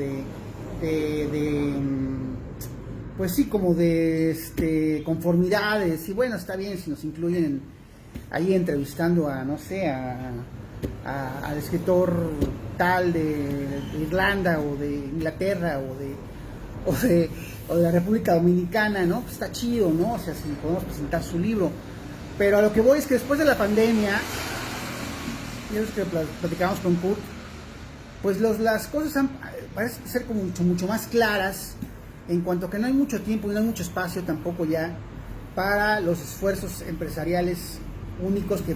pues sí, como de conformidades, y bueno, está bien si nos incluyen ahí entrevistando a, no sé, al escritor tal de Irlanda o de Inglaterra o de la República Dominicana, ¿no? Pues está chido, ¿no? O sea, si podemos presentar su libro. Pero a lo que voy es que después de la pandemia, y es que platicamos con Kurt, pues las cosas parecen ser como mucho más claras, en cuanto a que no hay mucho tiempo y no hay mucho espacio tampoco ya para los esfuerzos empresariales únicos que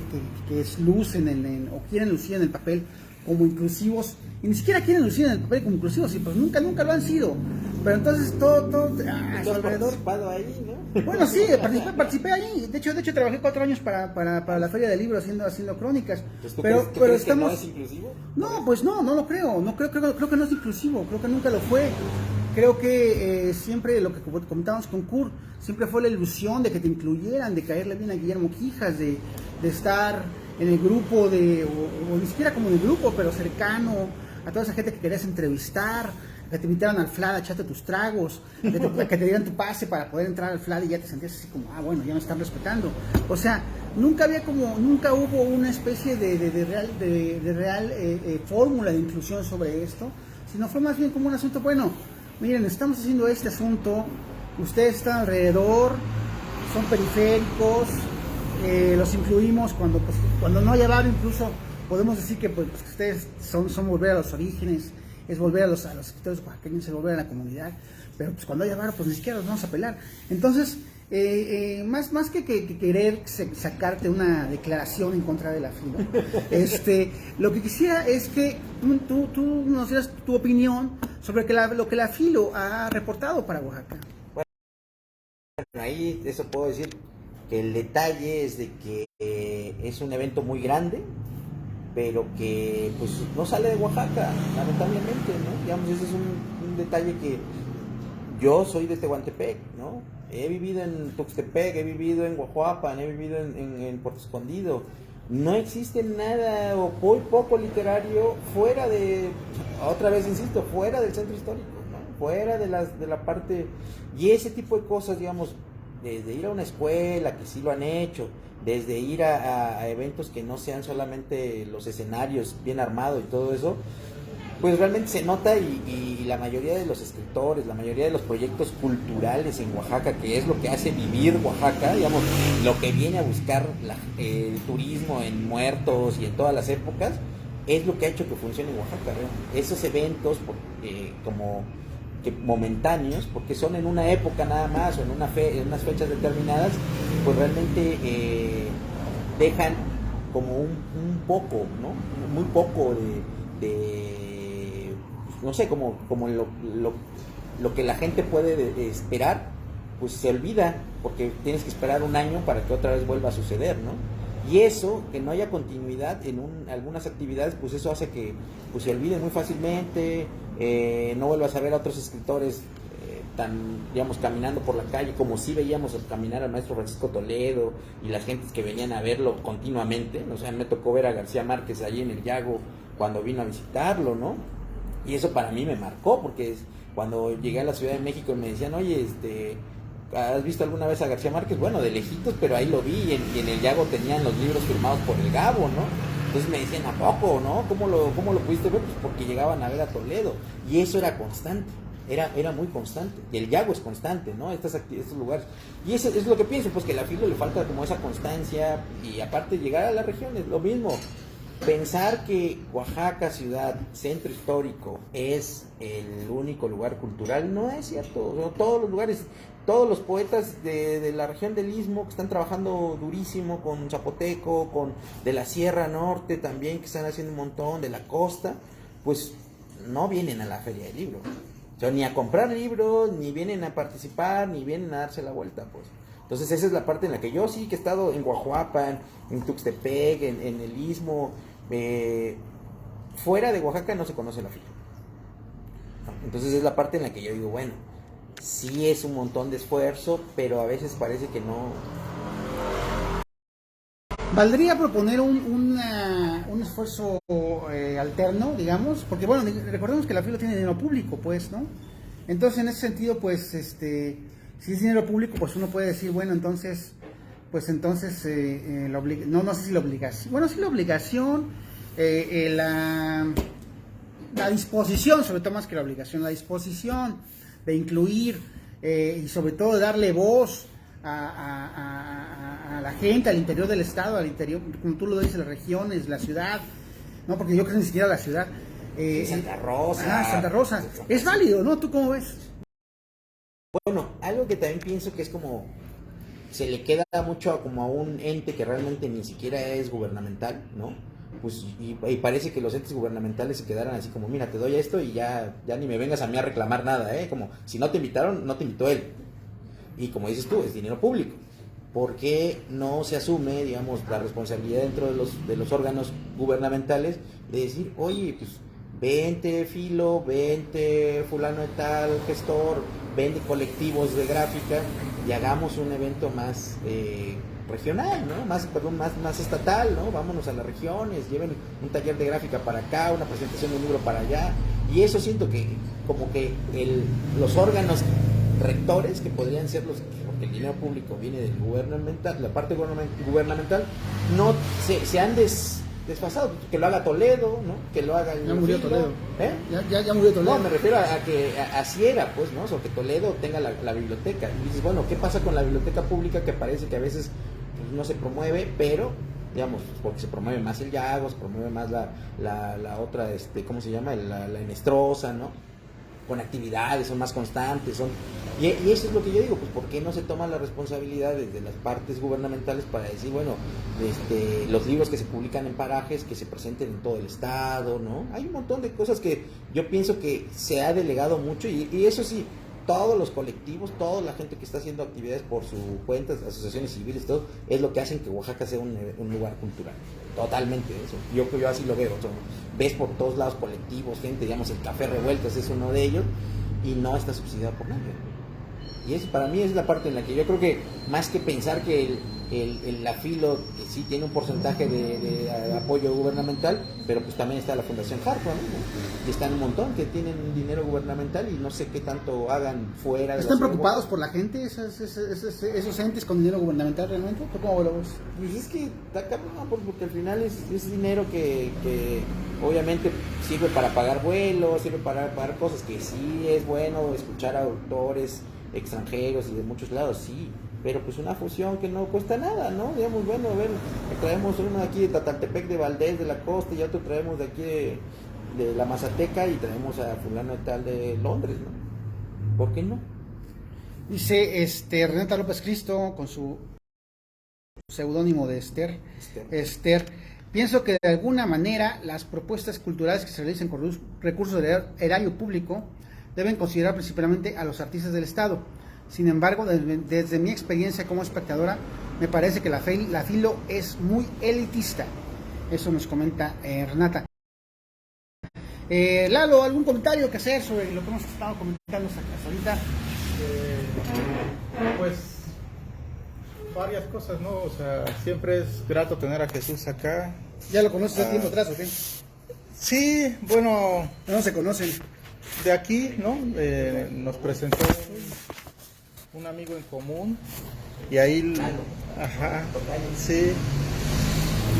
lucen o quieren lucir en el papel como inclusivos, y ni siquiera quieren lucir en el papel como inclusivos, y pues nunca lo han sido. Pero entonces todo a su alrededor. Ahí, ¿no? Bueno, sí, participé ahí. De hecho trabajé 4 años para la Feria del Libro haciendo crónicas. Pero ¿crees estamos... que no es inclusivo? No, pues no lo creo. No creo que no es inclusivo. Creo que nunca lo fue. Creo que siempre lo que comentábamos con Kurt, siempre fue la ilusión de que te incluyeran, de caerle bien a Guillermo Quijas, de estar en el grupo o ni siquiera como en el grupo, pero cercano a toda esa gente que querías entrevistar, que te invitaran al FLAD a echarte tus tragos, que te dieran tu pase para poder entrar al FLAD y ya te sentías así como, bueno, ya me están respetando. O sea, nunca hubo una especie de real fórmula de inclusión sobre esto, sino fue más bien como un asunto, bueno, miren, estamos haciendo este asunto, ustedes están alrededor, son periféricos, los incluimos cuando no haya varo, incluso podemos decir que pues ustedes son volver a los orígenes, es volver a los escritores oaxaqueños, es volver a la comunidad, pero pues cuando haya varo, pues ni siquiera los vamos a pelar. Entonces, más que querer sacarte una declaración en contra de la FILO, lo que quisiera es que tú nos dieras tu opinión sobre lo que la FILO ha reportado para Oaxaca. Bueno, ahí eso puedo decir que el detalle es de que es un evento muy grande, pero que pues no sale de Oaxaca, lamentablemente, ¿no? Digamos, ese es un detalle que yo soy de Tehuantepec, ¿no? He vivido en Tuxtepec, he vivido en Guajuapan, he vivido en Puerto Escondido. No existe nada o muy poco literario fuera de, otra vez insisto, fuera del centro histórico, ¿no? Fuera de la parte, y ese tipo de cosas, digamos, desde ir a una escuela, que sí lo han hecho, desde ir a eventos que no sean solamente los escenarios bien armados y todo eso, pues realmente se nota y la mayoría de los escritores, la mayoría de los proyectos culturales en Oaxaca, que es lo que hace vivir Oaxaca, digamos, lo que viene a buscar el turismo en Muertos y en todas las épocas, es lo que ha hecho que funcione en Oaxaca, ¿no? Esos eventos como que momentáneos, porque son en una época nada más o en unas fechas determinadas, pues realmente dejan como un poco, ¿no? Muy poco de no sé, como lo que la gente puede esperar, pues se olvida, porque tienes que esperar un año para que otra vez vuelva a suceder, ¿no? Y eso, que no haya continuidad en algunas actividades, pues eso hace que pues se olviden muy fácilmente, no vuelvas a ver a otros escritores digamos, caminando por la calle, como si veíamos caminar al maestro Francisco Toledo y las gentes que venían a verlo continuamente. O sea, me tocó ver a García Márquez allí en el Yago cuando vino a visitarlo, ¿no? Y eso para mí me marcó, porque cuando llegué a la Ciudad de México me decían, oye, ¿has visto alguna vez a García Márquez? Bueno, de lejitos, pero ahí lo vi, y en el Yago tenían los libros firmados por el Gabo, ¿no? Entonces me decían, ¿a poco, no? ¿Cómo lo pudiste ver? Pues porque llegaban a ver a Toledo, y eso era constante, era muy constante, y el Yago es constante, ¿no? Estos lugares, y eso es lo que pienso, pues que a la FILO le falta como esa constancia, y aparte llegar a las regiones, lo mismo. Pensar que Oaxaca, ciudad, centro histórico, es el único lugar cultural, no es cierto. O sea, todos los lugares, todos los poetas de la región del Istmo que están trabajando durísimo con Zapoteco, de la Sierra Norte también, que están haciendo un montón, de la costa, pues no vienen a la Feria del Libro. O sea, ni a comprar libros, ni vienen a participar, ni vienen a darse la vuelta, pues. Entonces esa es la parte en la que yo sí que he estado en Guajuapan, en Tuxtepec, en el Istmo, fuera de Oaxaca no se conoce la fila. Entonces es la parte en la que yo digo, bueno, sí es un montón de esfuerzo, pero a veces parece que no. ¿Valdría proponer un esfuerzo alterno, digamos? Porque bueno, recordemos que la fila tiene dinero público, pues, ¿no? Entonces, en ese sentido, pues, si es dinero público, pues uno puede decir, bueno, entonces, no sé si la obligación, bueno, sí la obligación, la disposición, sobre todo más que la obligación, la disposición de incluir y sobre todo de darle voz a la gente, al interior del estado, al interior, como tú lo dices, las regiones, la ciudad, no, porque yo creo que ni siquiera la ciudad. Santa Rosa. Santa Rosa. Es válido, ¿no? ¿Tú cómo ves? Bueno, algo que también pienso que es como, se le queda mucho como a un ente que realmente ni siquiera es gubernamental, ¿no? Pues y parece que los entes gubernamentales se quedaran así como, mira, te doy esto y ya ni me vengas a mí a reclamar nada, como si no te invitaron, no te invitó él. Y como dices tú, es dinero público. ¿Por qué no se asume, digamos, la responsabilidad dentro de los órganos gubernamentales de decir, oye, pues vente Filo, vente fulano de tal, gestor, vente colectivos de gráfica y hagamos un evento más regional, ¿no? Más estatal, ¿no? Vámonos a las regiones, lleven un taller de gráfica para acá, una presentación de un libro para allá. Y eso siento que como que los órganos rectores, que podrían ser porque el dinero público viene del gubernamental, la parte gubernamental, no se han desfasado. Que lo haga Toledo, ¿no? Que lo haga ya murió Filo. Toledo. Ya murió Toledo. No, me refiero a que así era, pues, ¿no? O sea, que Toledo tenga la biblioteca. Y dices, bueno, ¿qué pasa con la biblioteca pública que parece que a veces pues, no se promueve, pero digamos, porque se promueve más el Yago, se promueve más la otra, ¿cómo se llama? La Enestrosa, ¿no? Con actividades, son más constantes, y eso es lo que yo digo, pues ¿por qué no se toma la responsabilidad de las partes gubernamentales para decir, bueno, los libros que se publican en parajes, que se presenten en todo el estado, ¿no? Hay un montón de cosas que yo pienso que se ha delegado mucho, y eso sí, todos los colectivos, toda la gente que está haciendo actividades por su cuenta, asociaciones civiles, todo, es lo que hacen que Oaxaca sea un lugar cultural. Totalmente eso. Yo así lo veo. Ves por todos lados colectivos, gente, digamos, el Café Revueltas es uno de ellos, y no está subsidiado por nadie. Y eso para mí es la parte en la que yo creo que, más que pensar que la Filo sí tiene un porcentaje de apoyo gubernamental, pero pues también está la Fundación Harpo, ¿no? Y están un montón que tienen dinero gubernamental y no sé qué tanto hagan fuera de. ¿Están preocupados por la gente, esos entes con dinero gubernamental realmente? ¿Tú cómo lo ves? Pues es que está cabrón, porque al final es dinero que obviamente sirve para pagar vuelos, sirve para pagar cosas, que sí es bueno escuchar a autores extranjeros y de muchos lados, sí, pero pues una fusión que no cuesta nada, ¿no? Digamos, bueno, a ver, traemos uno de aquí de Tataltepec, de Valdés, de la costa, y otro traemos de aquí de la Mazateca, y traemos a fulano de tal de Londres, ¿no? ¿Por qué no? Dice Renata López Cristo con su seudónimo de Esther. Pienso que de alguna manera las propuestas culturales que se realicen con recursos del erario público deben considerar principalmente a los artistas del Estado. Sin embargo, desde mi experiencia como espectadora, me parece que la Filo es muy elitista. Eso nos comenta Renata. Lalo, ¿algún comentario que hacer sobre lo que hemos estado comentando hasta ahorita? Pues varias cosas, ¿no? O sea, siempre es grato tener a Jesús acá. ¿Ya lo conoces hace tiempo atrás o qué? Sí, bueno. No se conocen. De aquí, ¿no? Nos presentó un amigo en común y ahí, ajá, sí,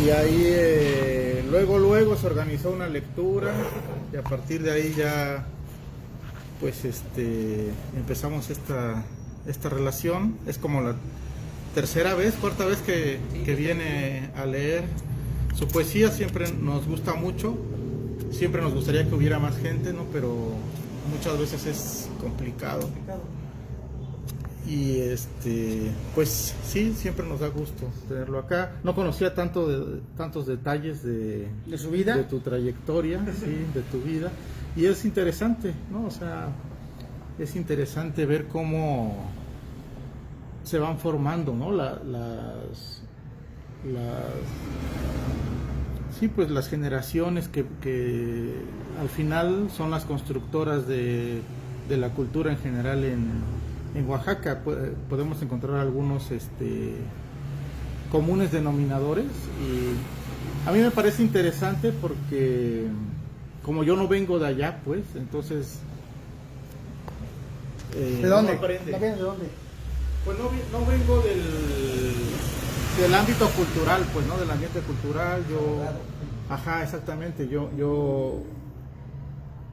y ahí luego se organizó una lectura y a partir de ahí ya, pues empezamos esta relación. Es como la cuarta vez que viene a leer su poesía. Siempre nos gusta mucho. Siempre nos gustaría que hubiera más gente, ¿no? Pero muchas veces es complicado. Y pues sí, siempre nos da gusto tenerlo acá. No conocía tantos detalles de su vida, de tu trayectoria, sí, de tu vida. Y es interesante, ¿no? O sea, es interesante ver cómo se van formando, ¿no? Sí, pues las generaciones que al final son las constructoras de la cultura en general en Oaxaca. Podemos encontrar algunos comunes denominadores, y a mí me parece interesante porque como yo no vengo de allá, pues entonces ¿De dónde? uno aprende. ¿De dónde? Pues no vengo del ámbito cultural, pues, ¿no? Del ambiente cultural. Ajá, exactamente. Yo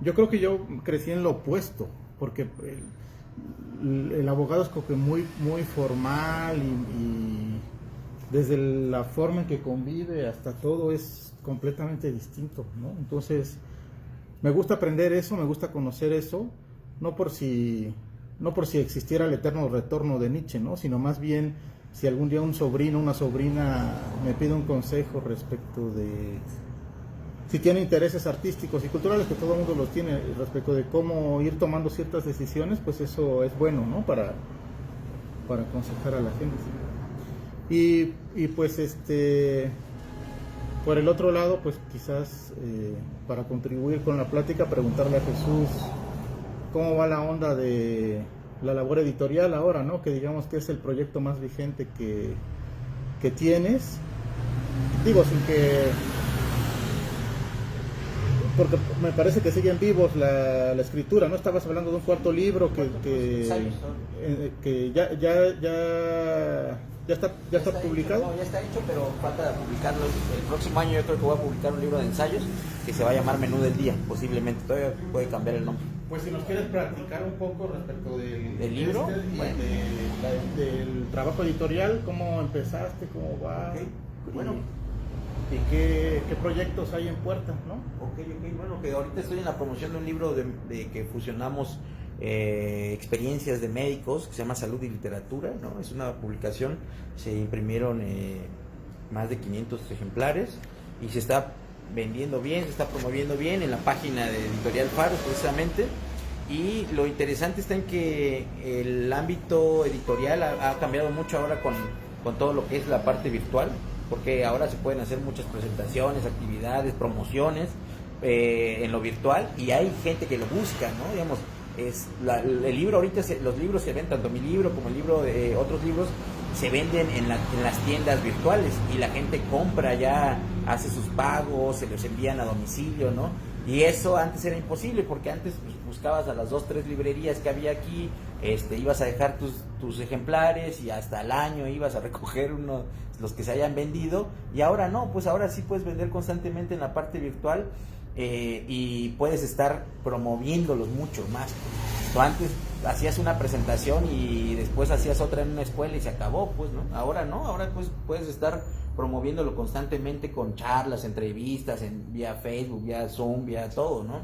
creo que yo crecí en lo opuesto, porque el abogado es como que muy formal, y desde la forma en que convive hasta todo es completamente distinto, ¿no? Entonces, me gusta aprender eso, me gusta conocer eso, no por si existiera el eterno retorno de Nietzsche, ¿no? Sino más bien si algún día un sobrino, una sobrina me pide un consejo respecto de si tiene intereses artísticos y culturales, que todo el mundo los tiene, respecto de cómo ir tomando ciertas decisiones, pues eso es bueno, ¿no? Para aconsejar a la gente. ¿Sí? Y pues por el otro lado, pues quizás para contribuir con la plática, preguntarle a Jesús cómo va la onda de la labor editorial ahora, ¿no? Que digamos que es el proyecto más vigente que tienes. Digo, sin que... porque me parece que siguen vivos la escritura, ¿no? Estabas hablando de un cuarto libro que ya está publicado. No, ya está hecho, pero falta publicarlo. El próximo año yo creo que voy a publicar un libro de ensayos que se va a llamar Menú del Día, posiblemente. Todavía puede cambiar el nombre. Pues si nos quieres platicar un poco respecto del libro, bueno, del trabajo editorial, cómo empezaste, cómo va, okay. Bueno, y qué proyectos hay en puerta, ¿no? Ok, bueno, que ahorita estoy en la promoción de un libro de que fusionamos experiencias de médicos, que se llama Salud y Literatura, ¿no? Es una publicación, se imprimieron más de 500 ejemplares y se está vendiendo bien, se está promoviendo bien en la página de Editorial Faros precisamente. Y lo interesante está en que el ámbito editorial ha cambiado mucho ahora con todo lo que es la parte virtual, porque ahora se pueden hacer muchas presentaciones, actividades, promociones en lo virtual, y hay gente que lo busca, ¿no? Digamos, el libro ahorita, los libros se ven, tanto mi libro como el libro de otros libros, se venden en las tiendas virtuales, y la gente compra ya, hace sus pagos, se los envían a domicilio, ¿no? Y eso antes era imposible, porque antes pues, buscabas a las 2-3 librerías que había aquí, ibas a dejar tus ejemplares y hasta el año ibas a recoger los que se hayan vendido, y ahora no, pues ahora sí puedes vender constantemente en la parte virtual, y puedes estar promoviéndolos mucho más. Tú antes hacías una presentación y después hacías otra en una escuela y se acabó, pues, ¿no? Ahora no, ahora pues puedes estar promoviéndolo constantemente con charlas, entrevistas, vía Facebook, vía Zoom, vía todo, ¿no?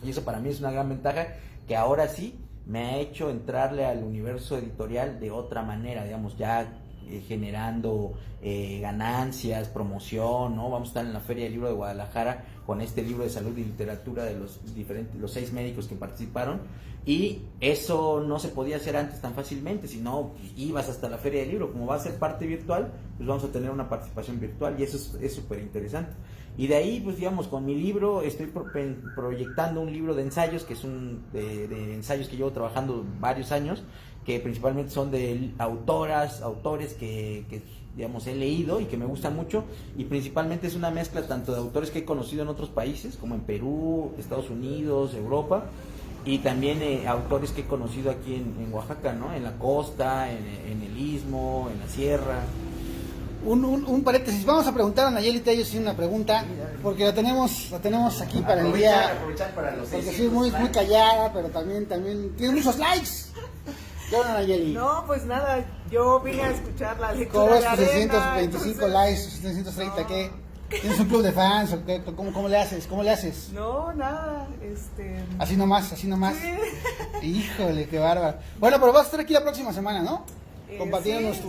Y eso para mí es una gran ventaja que ahora sí me ha hecho entrarle al universo editorial de otra manera, digamos, ya generando ganancias, promoción, ¿no? Vamos a estar en la Feria del Libro de Guadalajara con este libro de salud y literatura de los 6 médicos que participaron, y eso no se podía hacer antes tan fácilmente, sino pues, ibas hasta la Feria del Libro. Como va a ser parte virtual, pues vamos a tener una participación virtual, y eso es súper interesante. Y de ahí, pues digamos, con mi libro estoy proyectando un libro de ensayos, que es de ensayos que llevo trabajando varios años, que principalmente son de autores que digamos he leído y que me gustan mucho, y principalmente es una mezcla tanto de autores que he conocido en otros países, como en Perú, Estados Unidos, Europa, y también autores que he conocido aquí en Oaxaca, ¿no? En la costa, en el istmo, en la sierra. Un paréntesis, vamos a preguntar a Nayeli Tello si una pregunta, porque la tenemos aquí para el día. Aprovechar para los porque sí, muy callada, pero también tiene muchos likes. ¿Qué onda, Nayeli? No, pues nada, yo vine a escuchar la lectura ¿Cómo de ves? arena. 725 entonces... likes, 730, no. ¿qué? ¿Tienes un club de fans o qué? ¿Cómo le haces? ¿Cómo le haces? No, nada, Así nomás. Sí. Híjole, qué bárbaro. Bueno, pero vas a estar aquí la próxima semana, ¿no? Compartiéndonos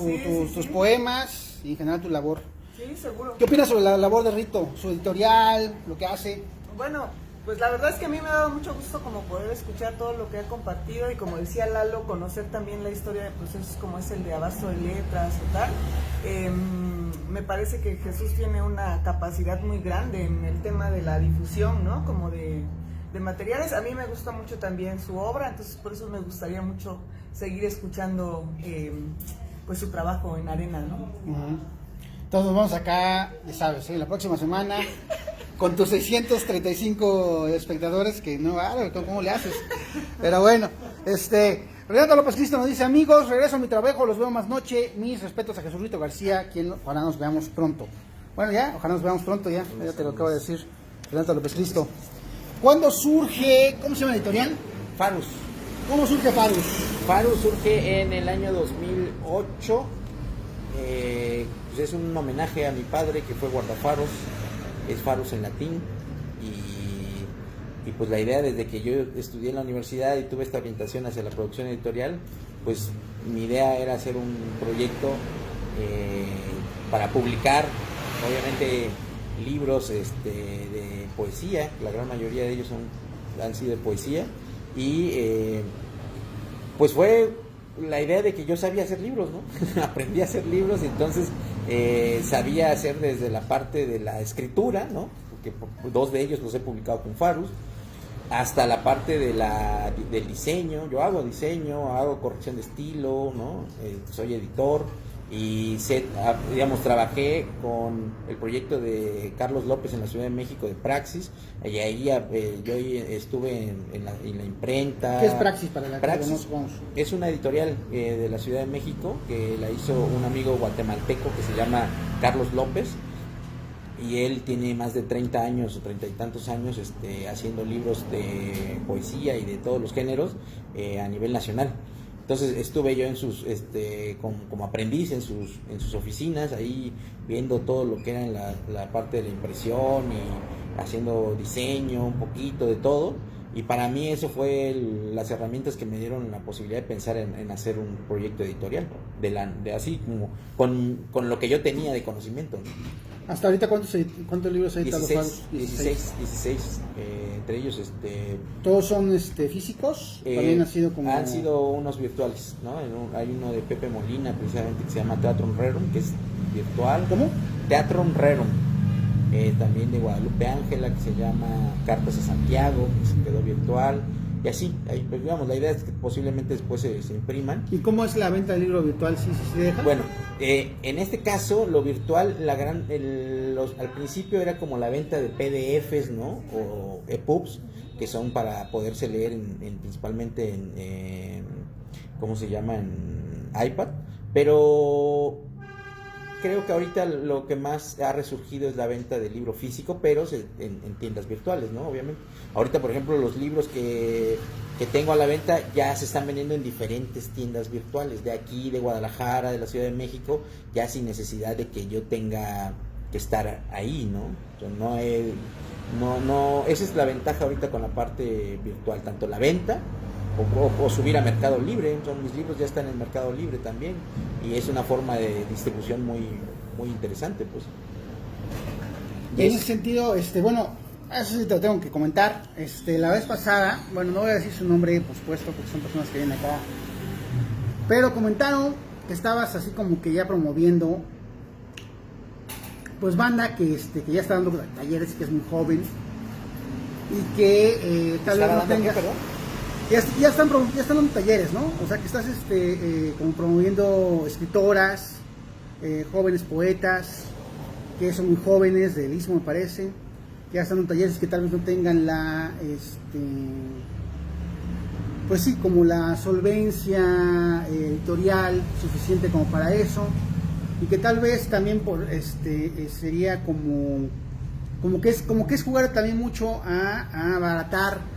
tus poemas y en general tu labor. Sí, seguro. ¿Qué opinas sobre la labor de Rito? Su editorial, lo que hace. Bueno, Pues la verdad es que a mí me ha dado mucho gusto como poder escuchar todo lo que ha compartido y como decía Lalo, conocer también la historia de procesos como es el de Abasto de Letras o tal. Me parece que Jesús tiene una capacidad muy grande en el tema de la difusión, ¿no? Como de materiales. A mí me gusta mucho también su obra, entonces por eso me gustaría mucho seguir escuchando pues su trabajo en arena, ¿no? Entonces vamos acá, ya sabes, la próxima semana con tus 635 espectadores, que no, ¿cómo le haces? Pero bueno, Renato López Cristo nos dice: amigos, regreso a mi trabajo, los veo más noche, mis respetos a Jesús Rito García, quien ojalá nos veamos pronto. Bueno, ya, ojalá nos veamos pronto, ya te lo acabo de decir, Renato López Cristo. ¿Cuándo surge, cómo se llama la editorial? Farus. ¿Cómo surge Farus? Farus surge en el año 2008, pues es un homenaje a mi padre que fue guardafaros, es Farus en latín, y pues la idea desde que yo estudié en la universidad y tuve esta orientación hacia la producción editorial, pues mi idea era hacer un proyecto para publicar, obviamente, libros de poesía. La gran mayoría de ellos han sido de poesía, y pues fue la idea de que yo sabía hacer libros, ¿no? Aprendí a hacer libros, y entonces sabía hacer desde la parte de la escritura, ¿no? Porque 2 de ellos los he publicado con Farus, hasta la parte del diseño. Yo hago diseño, hago corrección de estilo, ¿no? Soy editor, y digamos, trabajé con el proyecto de Carlos López en la Ciudad de México de Praxis, y ahí yo estuve en la imprenta. ¿Qué es Praxis para la Praxis? Que no conozcamos? Es una editorial de la Ciudad de México que la hizo un amigo guatemalteco que se llama Carlos López, y él tiene más de 30 años o 30 y tantos años haciendo libros de poesía y de todos los géneros a nivel nacional. Entonces estuve yo en sus como aprendiz en sus oficinas, ahí viendo todo lo que era la parte de la impresión y haciendo diseño, un poquito de todo. Y para mí eso fue las herramientas que me dieron la posibilidad de pensar en hacer un proyecto editorial, de así como con lo que yo tenía de conocimiento, ¿no? Hasta ahorita, ¿cuántos libros ha editado Farus? 16, entre ellos ¿Todos son físicos? También han sido unos virtuales, ¿no? Hay uno de Pepe Molina, precisamente, que se llama Teatrum Rerum, que es virtual. ¿Cómo? Teatrum Rerum. También de Guadalupe Ángela, que se llama Cartas a Santiago, que se quedó virtual. Y así, pues, digamos, la idea es que posiblemente después se impriman. ¿Y cómo es la venta del libro virtual? ¿Sí se deja? Bueno, en este caso, lo virtual, al principio era como la venta de PDFs, ¿no? O EPUBs, que son para poderse leer principalmente en ¿cómo se llama? En iPad. Pero creo que ahorita lo que más ha resurgido es la venta del libro físico, pero en tiendas virtuales, ¿no? Obviamente. Ahorita, por ejemplo, los libros que tengo a la venta ya se están vendiendo en diferentes tiendas virtuales, de aquí, de Guadalajara, de la Ciudad de México, ya sin necesidad de que yo tenga que estar ahí, ¿no? O sea, esa es la ventaja ahorita con la parte virtual, tanto la venta o subir a Mercado Libre. Entonces, mis libros ya están en Mercado Libre también, y es una forma de distribución muy, muy interesante, pues. En ese sentido, bueno, eso sí te lo tengo que comentar. La vez pasada, bueno, no voy a decir su nombre, por supuesto, porque son personas que vienen acá, pero comentaron que estabas así como que ya promoviendo, pues, banda que ya está dando talleres, que es muy joven y que tal vez no tenga. Ya están dando talleres, ¿no? O sea, que estás como promoviendo escritoras, jóvenes poetas, que son muy jóvenes, del Istmo, me parece, que ya están dando talleres que tal vez no tengan pues sí, como la solvencia editorial suficiente como para eso, y que tal vez también sería como que es jugar también mucho a abaratar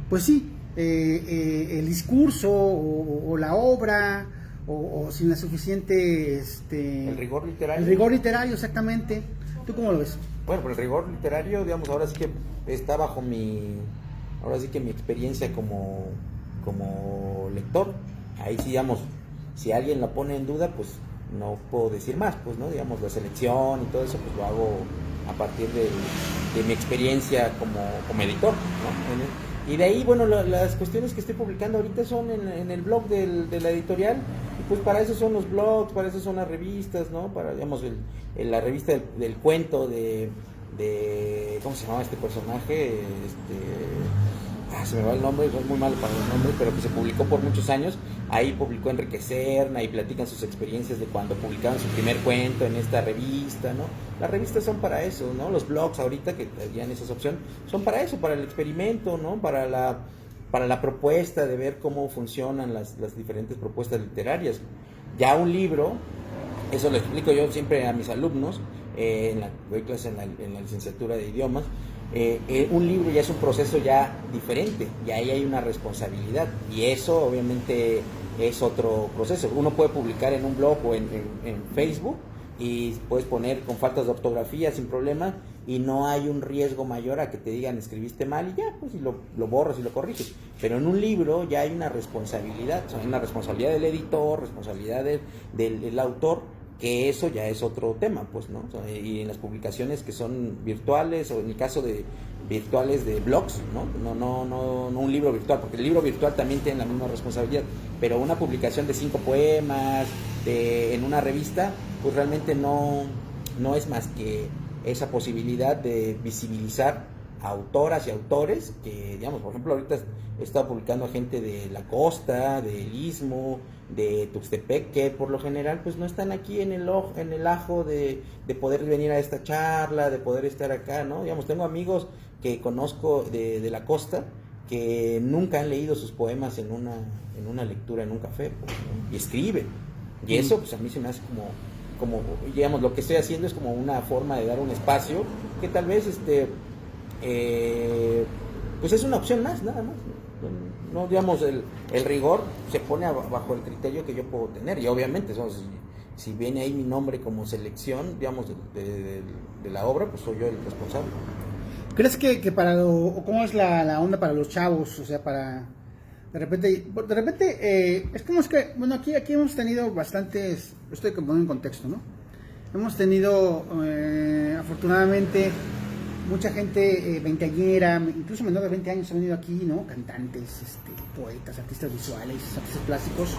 pues sí, el discurso o la obra, o sin la suficiente el rigor literario. El rigor literario, exactamente. ¿Tú cómo lo ves? Bueno, pues el rigor literario, digamos, ahora sí que está bajo mi experiencia como lector. Ahí sí, digamos, si alguien la pone en duda, pues no puedo decir más, pues, ¿no? Digamos, la selección y todo eso, pues lo hago a partir de mi experiencia como editor, ¿no? Y de ahí, bueno, las cuestiones que estoy publicando ahorita son en el blog de la editorial, y pues para eso son los blogs, para eso son las revistas, ¿no? Para, digamos, la revista del cuento de ¿cómo se llamaba este personaje? Se me va el nombre, soy muy malo para el nombre, pero que se publicó por muchos años. Ahí publicó Enrique Serna y platican sus experiencias de cuando publicaban su primer cuento en esta revista, ¿no? Las revistas son para eso, ¿no? Los blogs ahorita que tenían esa opción son para eso, para el experimento, ¿no? Para la propuesta de ver cómo funcionan las diferentes propuestas literarias. Ya un libro, eso lo explico yo siempre a mis alumnos, doy clases en la licenciatura de idiomas. Un libro ya es un proceso ya diferente, y ahí hay una responsabilidad, y eso obviamente es otro proceso. Uno puede publicar en un blog o en Facebook y puedes poner con faltas de ortografía sin problema, y no hay un riesgo mayor a que te digan escribiste mal y ya, pues y lo borras y lo corriges. Pero en un libro ya hay una responsabilidad, o sea, una responsabilidad del editor, responsabilidad del autor, que eso ya es otro tema, pues, ¿no? O sea, y en las publicaciones que son virtuales, o en el caso de virtuales de blogs, no un libro virtual, porque el libro virtual también tiene la misma responsabilidad, pero una publicación de 5 poemas en una revista, pues realmente no es más que esa posibilidad de visibilizar a autoras y autores que, digamos, por ejemplo, ahorita he estado publicando a gente de la costa, del Istmo, de Tuxtepec, que por lo general pues no están aquí en el ajo de poder venir a esta charla, de poder estar acá, ¿no? Digamos, tengo amigos que conozco de la costa que nunca han leído sus poemas en una lectura en un café, pues, ¿no? Y escriben, y eso pues a mí se me hace como digamos, lo que estoy haciendo es como una forma de dar un espacio que tal vez pues es una opción más, nada más. No, digamos, el rigor se pone bajo el criterio que yo puedo tener, y obviamente si viene ahí mi nombre como selección, digamos, de la obra, pues soy yo el responsable. ¿Crees que cómo es la onda para los chavos? O sea, de repente es como es que, bueno, aquí hemos tenido bastantes, estoy poniendo en contexto, ¿no? Hemos tenido, afortunadamente, mucha gente veinteañera, incluso menor de 20 años, han venido aquí, ¿no? Cantantes, poetas, artistas visuales, artistas plásticos.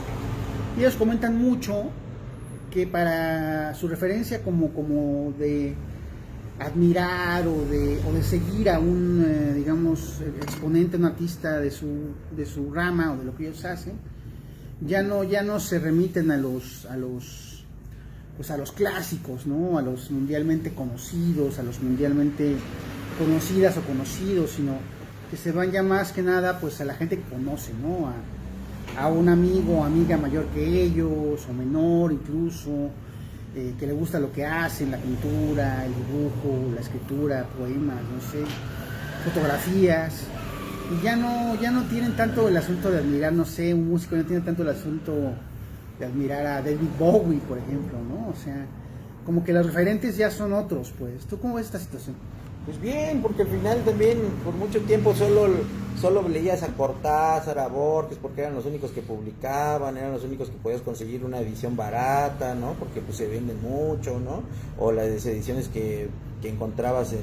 Y ellos comentan mucho que para su referencia como de admirar o de seguir a un, digamos, exponente, un artista de su rama o de lo que ellos hacen, ya no se remiten a los clásicos, ¿no? A los mundialmente conocidos, a los mundialmente conocidas o conocidos, sino que se van ya más que nada pues a la gente que conoce, ¿no? A un amigo o amiga mayor que ellos, o menor incluso, que le gusta lo que hacen, la pintura, el dibujo, la escritura, poemas, no sé, fotografías, y ya no tienen tanto el asunto de admirar, no sé, un músico no tiene tanto el asunto de admirar a David Bowie, por ejemplo, ¿no? O sea, como que los referentes ya son otros, pues. ¿Tú cómo ves esta situación? Pues bien, porque al final también por mucho tiempo solo leías a Cortázar, a Borges, porque eran los únicos que publicaban, eran los únicos que podías conseguir una edición barata, ¿no? Porque pues se venden mucho, ¿no? O las ediciones que encontrabas en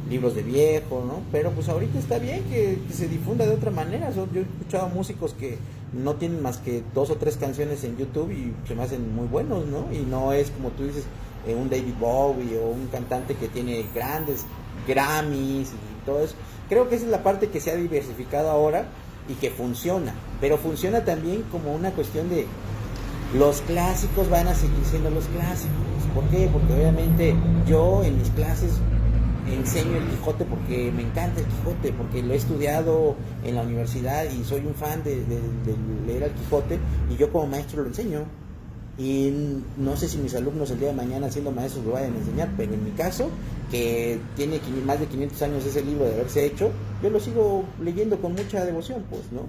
libros de viejo, ¿no? Pero pues ahorita está bien que se difunda de otra manera. Yo he escuchado músicos que no tienen más que 2 o 3 canciones en YouTube y se me hacen muy buenos, ¿no? Y no es como tú dices, un David Bowie o un cantante que tiene grandes Grammys y todo eso. Creo que esa es la parte que se ha diversificado ahora y que funciona, pero funciona también como una cuestión de los clásicos van a seguir siendo los clásicos. ¿Por qué? Porque obviamente yo en mis clases enseño el Quijote porque me encanta el Quijote, porque lo he estudiado en la universidad y soy un fan de leer al Quijote, y yo como maestro lo enseño. Y no sé si mis alumnos el día de mañana siendo maestros lo vayan a enseñar, pero en mi caso, que tiene más de 500 años ese libro de haberse hecho, yo lo sigo leyendo con mucha devoción, pues, ¿no?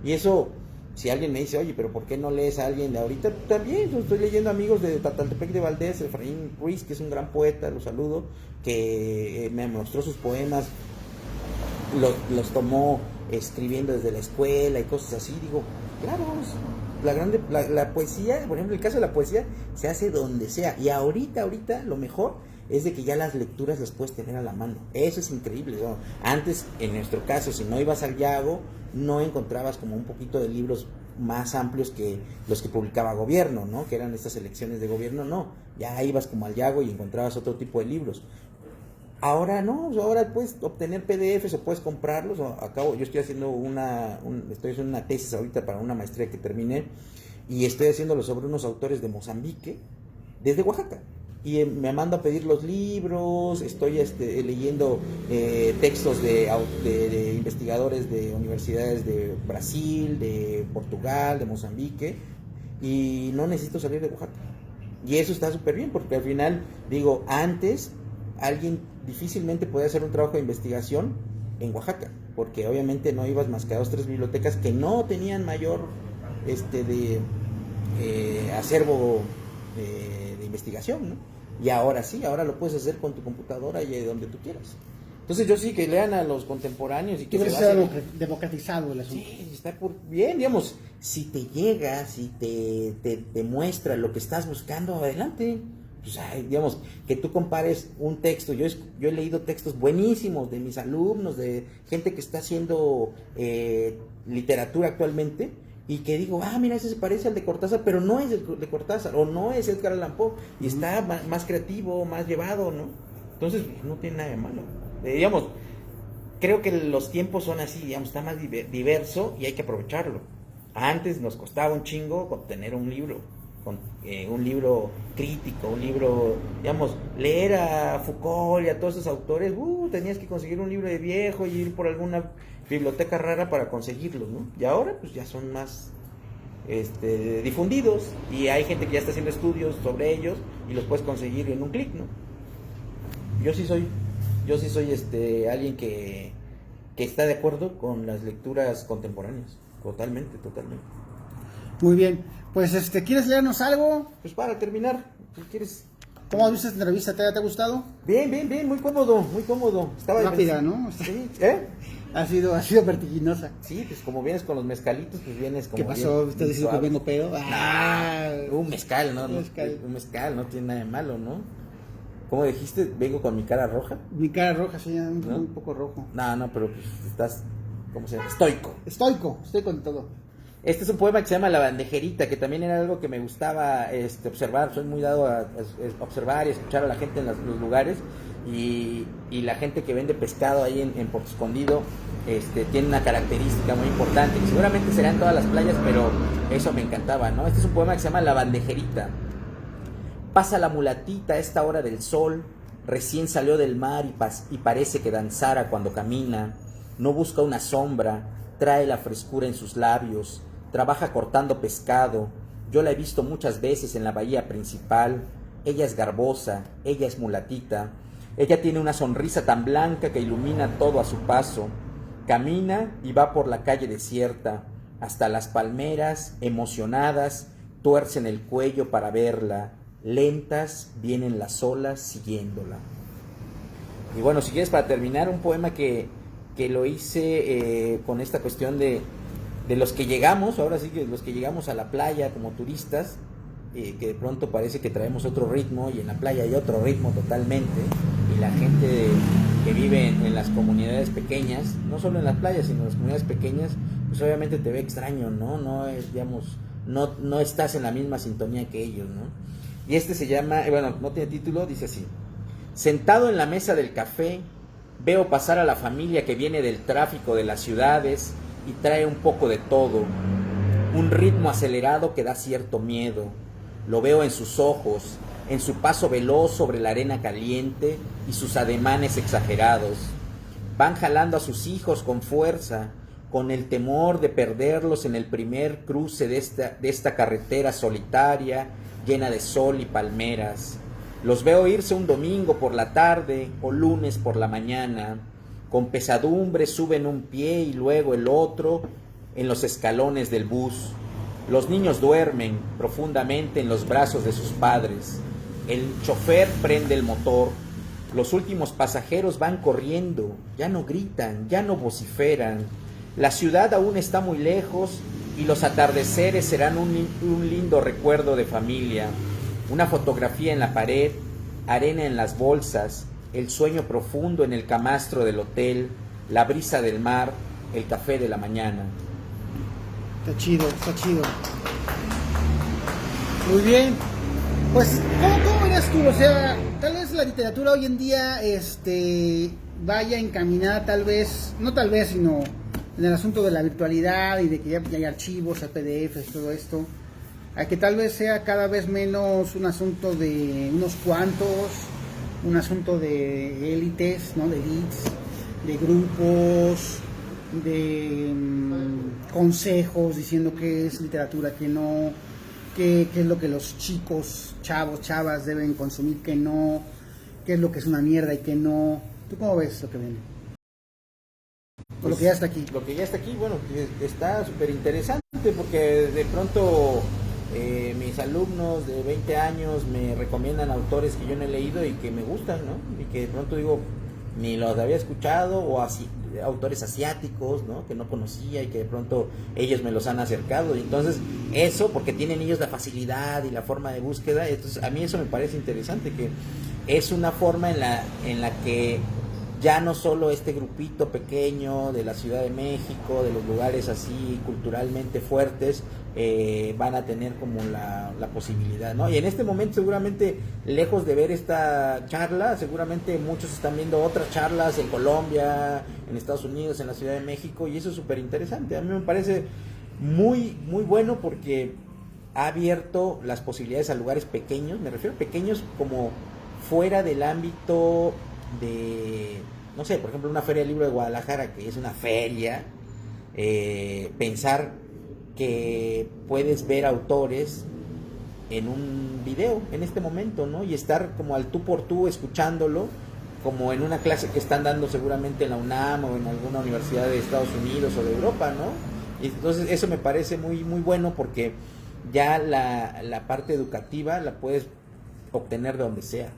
Y eso, si alguien me dice, oye, pero ¿por qué no lees a alguien de ahorita? También, yo estoy leyendo amigos de Tataltepec de Valdés, Efraín Ruiz, que es un gran poeta, lo saludo, que me mostró sus poemas, los tomó escribiendo desde la escuela y cosas así. Digo, claro, la poesía, por ejemplo, el caso de la poesía, se hace donde sea. Y ahorita, lo mejor es de que ya las lecturas las puedes tener a la mano. Eso es increíble, ¿no? Antes, en nuestro caso, si no ibas al Yago, no encontrabas como un poquito de libros más amplios que los que publicaba gobierno, ¿no? Que eran estas selecciones de gobierno, no. Ya ibas como al Yago y encontrabas otro tipo de libros. Ahora no, ahora puedes obtener PDFs o puedes comprarlos. Yo estoy haciendo una tesis ahorita para una maestría que terminé y estoy haciéndolo sobre unos autores de Mozambique desde Oaxaca. Y me mando a pedir los libros, estoy leyendo textos de investigadores de universidades de Brasil, de Portugal, de Mozambique, y no necesito salir de Oaxaca. Y eso está súper bien, porque al final, digo, antes alguien difícilmente podía hacer un trabajo de investigación en Oaxaca, porque obviamente no ibas más que a 2 o 3 bibliotecas que no tenían mayor acervo de investigación, ¿no? Y ahora sí, ahora lo puedes hacer con tu computadora y de donde tú quieras. Entonces yo sí que lean a los contemporáneos y que se sea democratizado el asunto. Sí, está bien, digamos, si te llega, si te muestra lo que estás buscando, adelante. Pues, digamos, que tú compares un texto, yo he leído textos buenísimos de mis alumnos, de gente que está haciendo literatura actualmente, y que digo, mira, ese se parece al de Cortázar, pero no es el de Cortázar, o no es Edgar Allan Poe, y está más creativo, más llevado, ¿no? Entonces, no tiene nada de malo. Digamos, creo que los tiempos son así, digamos, está más diverso y hay que aprovecharlo. Antes nos costaba un chingo obtener un libro crítico, un libro, digamos, leer a Foucault y a todos esos autores, tenías que conseguir un libro de viejo y ir por alguna biblioteca rara para conseguirlos, ¿no? Y ahora pues ya son más difundidos y hay gente que ya está haciendo estudios sobre ellos y los puedes conseguir en un clic, ¿no? Yo sí soy alguien que está de acuerdo con las lecturas contemporáneas, totalmente. Muy bien, pues ¿quieres leernos algo? Pues para terminar, si quieres. ¿Cómo has visto esta entrevista? ¿Te ha gustado? Bien, muy cómodo. Estaba rápida, ¿no? Sí, Ha sido vertiginosa. Sí, pues como vienes con los mezcalitos, pues vienes como. ¿Qué pasó? ¿Usted dice que vengo pedo? Un mezcal, ¿no? Un mezcal, no tiene nada de malo, ¿no? ¿Cómo dijiste? ¿Vengo con mi cara roja? Mi cara roja, sí, ¿no? Un poco rojo. No, pero pues estás, ¿cómo se llama? Estoico. Estoy con todo. Este es un poema que se llama La Bandejerita, que también era algo que me gustaba observar. Soy muy dado a observar y escuchar a la gente en los lugares. Y la gente que vende pescado ahí en Puerto Escondido tiene una característica muy importante, que seguramente será en todas las playas, pero eso me encantaba, ¿no? Este es un poema que se llama La Bandejerita. Pasa la mulatita a esta hora del sol, recién salió del mar y parece que danzara cuando camina. No busca una sombra, trae la frescura en sus labios, trabaja cortando pescado. Yo la he visto muchas veces en la bahía principal. Ella es garbosa, ella es mulatita. Ella tiene una sonrisa tan blanca que ilumina todo a su paso. Camina y va por la calle desierta. Hasta las palmeras, emocionadas, tuercen el cuello para verla. Lentas vienen las olas siguiéndola. Y bueno, si quieres, para terminar, un poema que lo hice con esta cuestión de los que llegamos, ahora sí que los que llegamos a la playa como turistas, que de pronto parece que traemos otro ritmo y en la playa hay otro ritmo totalmente, y la gente que vive en las comunidades pequeñas, no solo en las playas sino en las comunidades pequeñas, pues obviamente te ve extraño, ¿no? No es, digamos, no estás en la misma sintonía que ellos, ¿no? Y se llama, bueno, no tiene título, dice así: sentado en la mesa del café, veo pasar a la familia que viene del tráfico de las ciudades y trae un poco de todo, un ritmo acelerado que da cierto miedo. Lo veo en sus ojos, en su paso veloz sobre la arena caliente y sus ademanes exagerados. Van jalando a sus hijos con fuerza, con el temor de perderlos en el primer cruce de esta carretera solitaria, llena de sol y palmeras. Los veo irse un domingo por la tarde o lunes por la mañana. Con pesadumbre suben un pie y luego el otro en los escalones del bus. Los niños duermen profundamente en los brazos de sus padres. El chofer prende el motor. Los últimos pasajeros van corriendo, ya no gritan, ya no vociferan. La ciudad aún está muy lejos y los atardeceres serán un lindo recuerdo de familia, una fotografía en la pared, arena en las bolsas, el sueño profundo en el camastro del hotel, la brisa del mar, el café de la mañana. Está chido, está chido. Muy bien. Pues, ¿cómo eres tú? O sea, tal vez la literatura hoy en día vaya encaminada no tal vez, sino en el asunto de la virtualidad y de que ya hay archivos, hay PDFs, todo esto, a que tal vez sea cada vez menos un asunto de unos cuantos, un asunto de élites, ¿no? De elites, de grupos, de consejos diciendo qué es literatura, qué no, qué es lo que los chicos, chavos, chavas deben consumir, qué no, qué es lo que es una mierda y qué no. ¿Tú cómo ves lo que viene? O lo que ya está aquí. Lo que ya está aquí, bueno, está súper interesante porque de pronto mis alumnos de 20 años me recomiendan autores que yo no he leído y que me gustan, ¿no? Y que de pronto digo, ni los había escuchado, o así, autores asiáticos, ¿no? Que no conocía y que de pronto ellos me los han acercado. Y entonces eso, porque tienen ellos la facilidad y la forma de búsqueda, entonces a mí eso me parece interesante, que es una forma en la que ya no solo este grupito pequeño de la Ciudad de México, de los lugares así culturalmente fuertes, van a tener como la posibilidad, ¿no? Y en este momento seguramente, lejos de ver esta charla, seguramente muchos están viendo otras charlas en Colombia, en Estados Unidos, en la Ciudad de México, y eso es súper interesante. A mí me parece muy, muy bueno porque ha abierto las posibilidades a lugares pequeños, me refiero a pequeños como fuera del ámbito de, no sé, por ejemplo, una feria del libro de Guadalajara, que es una feria, pensar que puedes ver autores en un video en este momento, ¿no? Y estar como al tú por tú escuchándolo, como en una clase que están dando seguramente en la UNAM o en alguna universidad de Estados Unidos o de Europa, ¿no? Y entonces eso me parece muy, muy bueno porque ya la parte educativa la puedes obtener de donde sea.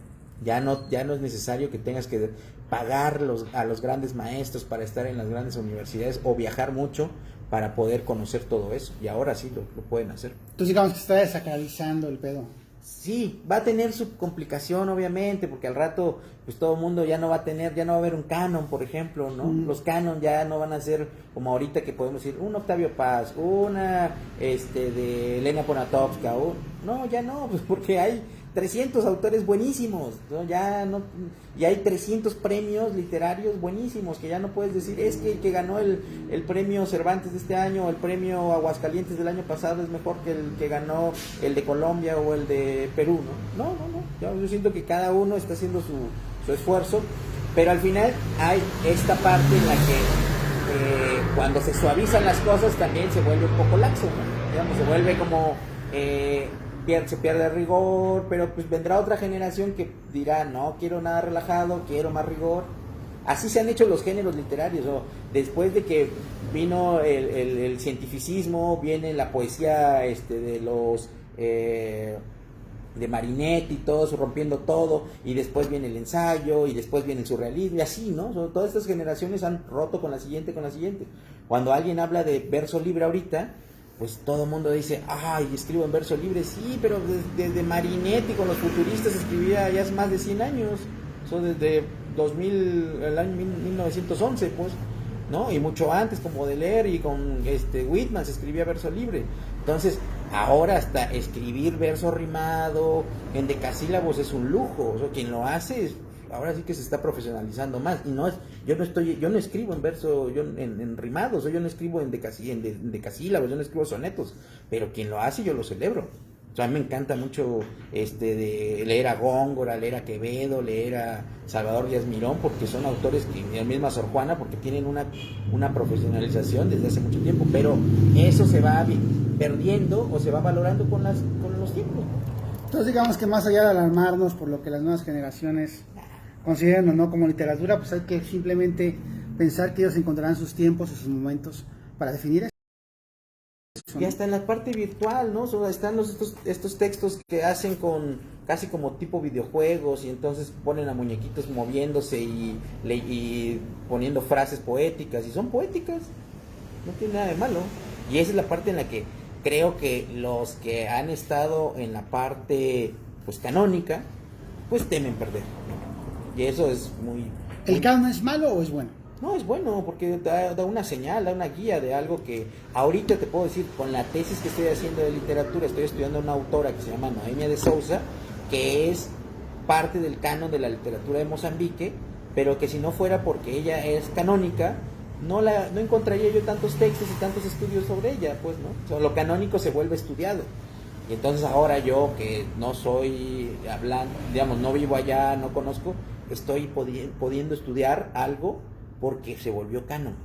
Ya no es necesario que tengas que pagar a los grandes maestros para estar en las grandes universidades o viajar mucho para poder conocer todo eso. Y ahora sí lo pueden hacer. Entonces digamos que se está desacralizando el pedo. Sí, va a tener su complicación obviamente, porque al rato pues todo el mundo ya no va a haber un canon, por ejemplo, ¿no? Los canon ya no van a ser como ahorita, que podemos decir un Octavio Paz, una de Elena Poniatowska, no, ya no, pues porque hay 300 autores buenísimos, ¿no? Y hay 300 premios literarios buenísimos, que ya no puedes decir, es que el que ganó el premio Cervantes de este año, o el premio Aguascalientes del año pasado es mejor que el que ganó el de Colombia o el de Perú, ¿no? No. Yo siento que cada uno está haciendo su esfuerzo, pero al final hay esta parte en la que cuando se suavizan las cosas también se vuelve un poco laxo, ¿no? Digamos, se vuelve como se pierde rigor, pero pues vendrá otra generación que dirá, no quiero nada relajado, quiero más rigor. Así se han hecho los géneros literarios, ¿no? Después de que vino el cientificismo, viene la poesía de los de Marinetti y todo eso, rompiendo todo, y después viene el ensayo, y después viene el surrealismo, y así, ¿no? Todas estas generaciones han roto con la siguiente. Cuando alguien habla de verso libre ahorita, pues todo el mundo dice, ay, escribo en verso libre, sí, pero desde Marinetti con los futuristas escribía ya hace más de 100 años, desde 2000, el año 1911, pues, ¿no? Y mucho antes con Baudelaire y con Whitman se escribía verso libre. Entonces, ahora hasta escribir verso rimado en decasílabos es un lujo, quien lo hace ahora sí que se está profesionalizando más, y yo no escribo en verso, en rimados, yo no escribo en decasílabos, yo no escribo sonetos, pero quien lo hace yo lo celebro. O sea, a mí me encanta mucho de leer a Góngora, leer a Quevedo, leer a Salvador Díaz Mirón, porque son autores, y la misma Sor Juana, porque tienen una profesionalización desde hace mucho tiempo, pero eso se va perdiendo o se va valorando con los tiempos. Entonces digamos que más allá de alarmarnos por lo que las nuevas generaciones consideran o no como literatura, pues hay que simplemente pensar que ellos encontrarán sus tiempos y sus momentos para definir eso. Y hasta en la parte virtual, ¿no? Están estos textos que hacen con casi como tipo videojuegos, y entonces ponen a muñequitos moviéndose y poniendo frases poéticas, y son poéticas, no tiene nada de malo. Y esa es la parte en la que creo que los que han estado en la parte pues canónica, pues temen perder, ¿no? Y eso es muy... ¿El canon es malo o es bueno? No, es bueno porque da una señal, da una guía de algo que ahorita te puedo decir, con la tesis que estoy haciendo de literatura, estoy estudiando a una autora que se llama Noemia de Souza, que es parte del canon de la literatura de Mozambique, pero que si no fuera porque ella es canónica, no encontraría yo tantos textos y tantos estudios sobre ella, pues, ¿no? O sea, lo canónico se vuelve estudiado. Y entonces ahora yo, que no soy hablando, digamos, no vivo allá, no conozco, estoy pudiendo estudiar algo porque se volvió canon.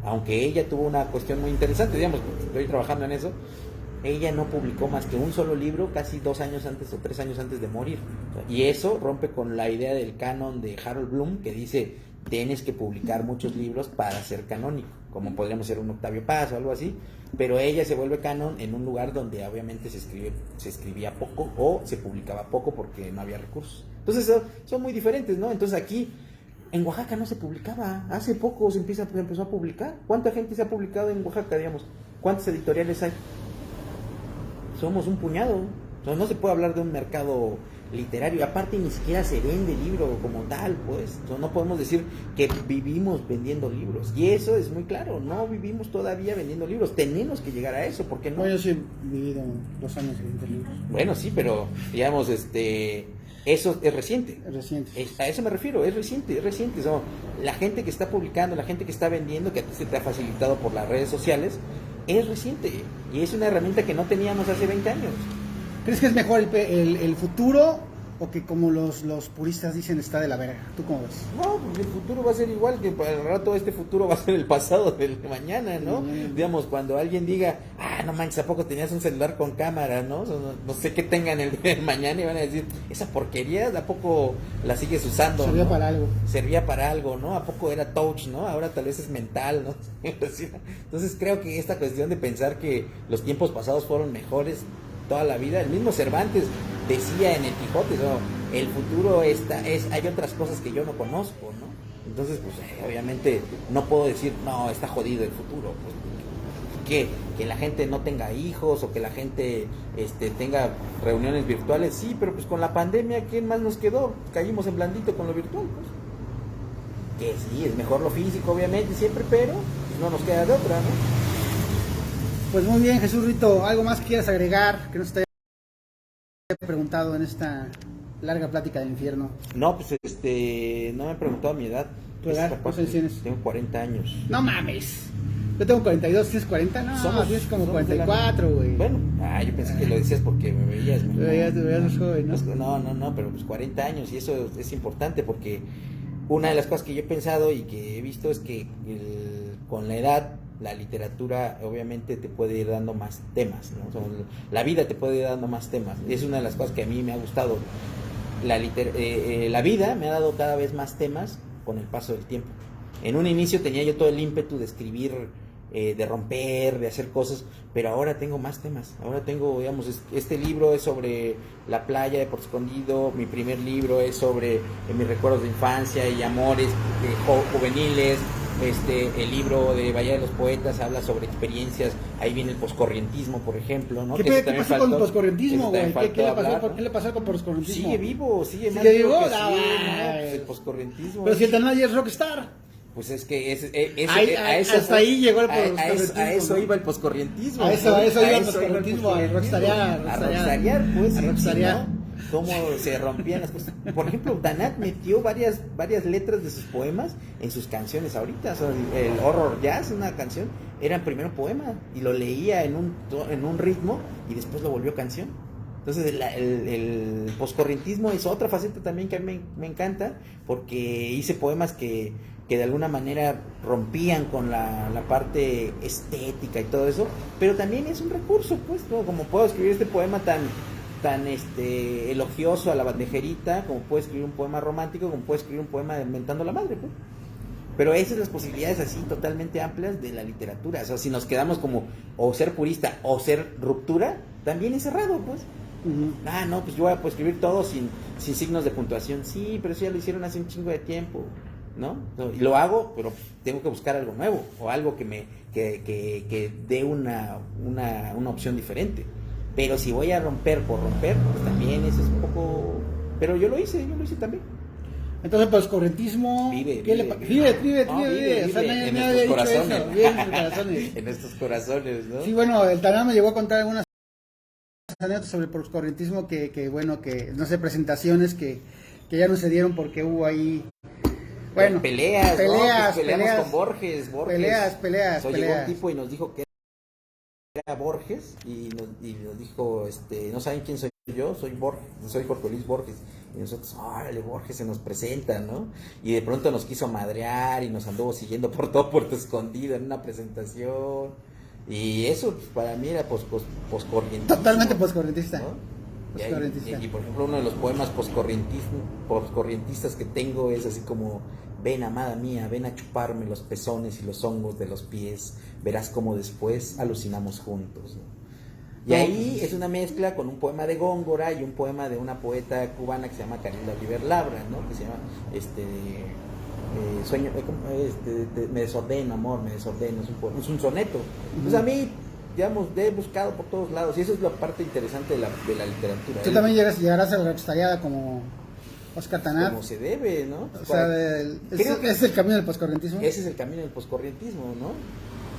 Aunque ella tuvo una cuestión muy interesante, digamos, estoy trabajando en eso, ella no publicó más que un solo libro casi 2 años antes o 3 años antes de morir. Y eso rompe con la idea del canon de Harold Bloom, que dice, tienes que publicar muchos libros para ser canónico, como podríamos ser un Octavio Paz o algo así, pero ella se vuelve canon en un lugar donde obviamente se escribía poco o se publicaba poco porque no había recursos. Entonces son muy diferentes, ¿no? Entonces aquí en Oaxaca no se publicaba, hace poco se empezó a publicar. ¿Cuánta gente se ha publicado en Oaxaca, digamos? ¿Cuántas editoriales hay? Somos un puñado. O sea, no se puede hablar de un mercado literario, aparte ni siquiera se vende libro como tal, pues. O sea, no podemos decir que vivimos vendiendo libros, y eso es muy claro, no vivimos todavía vendiendo libros, tenemos que llegar a eso, ¿por qué no? Bueno, yo sí he vivido 2 años vendiendo libros. Bueno, sí, pero digamos, eso es reciente. Es reciente. A eso me refiero, es reciente. O sea, la gente que está publicando, la gente que está vendiendo, que a ti se te ha facilitado por las redes sociales, es reciente, y es una herramienta que no teníamos hace 20 años. ¿Crees que es mejor el futuro o que, como los puristas dicen, está de la verga? ¿Tú cómo ves? No, el futuro va a ser igual, que para el rato este futuro va a ser el pasado del de mañana, ¿no? Digamos, cuando alguien diga, no manches, ¿a poco tenías un celular con cámara, no? O sea, no sé qué tengan el día de mañana y van a decir, esa porquería, ¿a poco la sigues usando? Servía ¿no? para algo. Servía para algo, ¿no? ¿A poco era touch, no? Ahora tal vez es mental, ¿no? Entonces creo que esta cuestión de pensar que los tiempos pasados fueron mejores toda la vida, el mismo Cervantes decía en el Quijote, ¿no? El futuro hay otras cosas que yo no conozco, ¿no? Entonces, pues obviamente no puedo decir, no, está jodido el futuro, pues, que la gente no tenga hijos o que la gente tenga reuniones virtuales, sí, pero pues con la pandemia, ¿quién más nos quedó? Caímos en blandito con lo virtual, pues. Que sí, es mejor lo físico, obviamente, siempre, pero pues, no nos queda de otra, ¿no? Pues muy bien, Jesús Rito, ¿algo más que quieras agregar que no se te haya preguntado en esta larga plática del infierno? No, pues no me han preguntado mi edad. ¿Tu edad? ¿Cuántos años tienes? Tengo 40 años. No mames. Yo tengo 42, ¿tienes 40? No, tienes como 44, güey. Bueno, yo pensé que lo decías porque me veías. Te veías más joven, ¿no? No, pero pues 40 años, y eso es importante porque una de las cosas que yo he pensado y que he visto es que con la edad, la literatura obviamente te puede ir dando más temas, ¿no? O sea, la vida te puede ir dando más temas. Es una de las cosas que a mí me ha gustado. La vida me ha dado cada vez más temas con el paso del tiempo. En un inicio tenía yo todo el ímpetu de escribir, de romper, de hacer cosas, pero ahora tengo más temas. Ahora tengo, digamos, este libro es sobre la playa de Puerto Escondido, mi primer libro es sobre mis recuerdos de infancia y amores juveniles. El libro de Bahía de los Poetas habla sobre experiencias, ahí viene el poscorrientismo, por ejemplo, ¿no? ¿Qué pasó con el poscorrientismo, güey? ¿Qué le pasó con el poscorrientismo? Sigue vivo, ¿Sigue vivo? El poscorrientismo. Pero si el Tanay es rockstar. Pues es que hasta ahí llegó el poscorrientismo. A eso iba el poscorrientismo. A eso iba el poscorrientismo, a rockstarear, pues. A rockstarear. ¿No? Cómo se rompían las cosas. Por ejemplo, Danat metió varias letras de sus poemas en sus canciones ahorita. O sea, el Horror Jazz, una canción, era primero poema y lo leía en un ritmo y después lo volvió canción. Entonces el poscorrientismo es otra faceta también que a mí me encanta, porque hice poemas que de alguna manera rompían con la parte estética y todo eso, pero también es un recurso, pues, ¿no? Como puedo escribir este poema tan elogioso a la bandejerita, como puedo escribir un poema romántico, como puedo escribir un poema inventando la madre, pues. Pero esas son las posibilidades así totalmente amplias de la literatura. O sea, si nos quedamos como o ser purista o ser ruptura, también es cerrado, pues. Uh-huh. No, pues yo voy a escribir todo sin signos de puntuación. Sí, pero eso ya lo hicieron hace un chingo de tiempo. ¿no? Y lo hago, pero tengo que buscar algo nuevo o algo que me que dé una opción diferente. Pero si voy a romper por romper, pues también eso es un poco... Pero yo lo hice también. Entonces, pues, correntismo... Vive ¿qué le pa- vive. O sea, en nadie había nuestros dicho corazones. eso, vive en nuestros corazones. En estos corazones, ¿no? Sí, bueno, el Tanán me llegó a contar algunas anécdotas sobre el proscorrentismo que bueno, que no sé, presentaciones que ya no se dieron porque hubo ahí, bueno, peleas, peleas, ¿no? Pues peleamos peleas, con Borges. peleas. Llegó un tipo y nos dijo que era Borges y nos dijo, no saben quién soy yo, soy Borges, soy Jorge Luis Borges. Y nosotros, órale, Borges se nos presenta, ¿no? Y de pronto nos quiso madrear y nos anduvo siguiendo por todo Puerto Escondido en una presentación. Y eso, pues, para mí era poscorrientista. Totalmente poscorrentista. ¿no? Poscorrentista. Y por ejemplo, uno de los poemas poscorrientistas que tengo es así como: ven, amada mía, ven a chuparme los pezones y los hongos de los pies, verás cómo después alucinamos juntos, ¿no? Y ahí es una mezcla con un poema de Góngora y un poema de una poeta cubana que se llama Carilda Oliver Labra, ¿no? Que se llama sueño, me desordeno, amor, me desordeno, es un soneto. Pues a mí, digamos, he buscado por todos lados y eso es la parte interesante de la literatura. Tú también llegarás a la rockstariada como Oscar Tanat. Como se debe, ¿no? O sea, es el camino del poscorrentismo. Ese es el camino del poscorrientismo, ¿no?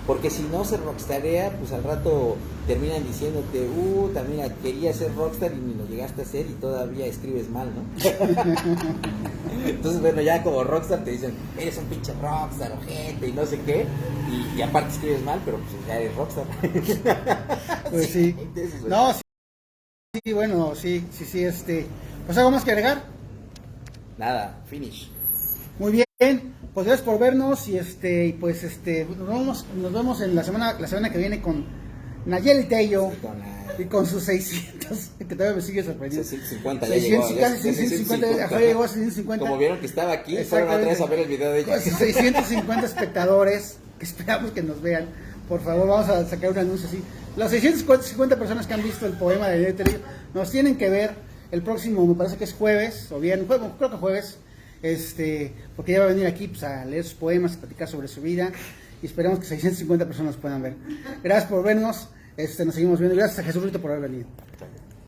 Porque si no se rockstarea, pues al rato terminan diciéndote, también quería ser rockstar y ni lo llegaste a hacer y todavía escribes mal, ¿no? Entonces, bueno, ya como rockstar te dicen, eres un pinche rockstar, ojete y no sé qué, y aparte escribes mal, pero pues ya eres rockstar. Pues sí. No, sí, bueno, sí, pues algo más que agregar. Nada, finish. Muy bien, pues gracias por vernos y pues nos vemos en la semana que viene con Nayeli Tello y con sus 600, que todavía me sigue sorprendiendo. 650 ya 600, llegó. casi 650, ya llegó a 650. Como vieron que estaba aquí, fueron otra vez a ver el video de ella. Con sus 650 espectadores, que esperamos que nos vean. Por favor, vamos a sacar un anuncio así. Las 650 personas que han visto el poema de Nayeli Tello nos tienen que ver el próximo, me parece que es jueves, o bien, creo que jueves. Porque ella va a venir aquí, pues, a leer sus poemas, a platicar sobre su vida y esperamos que 650 personas puedan ver. Gracias por vernos, nos seguimos viendo. Gracias a Jesús Rito por haber venido.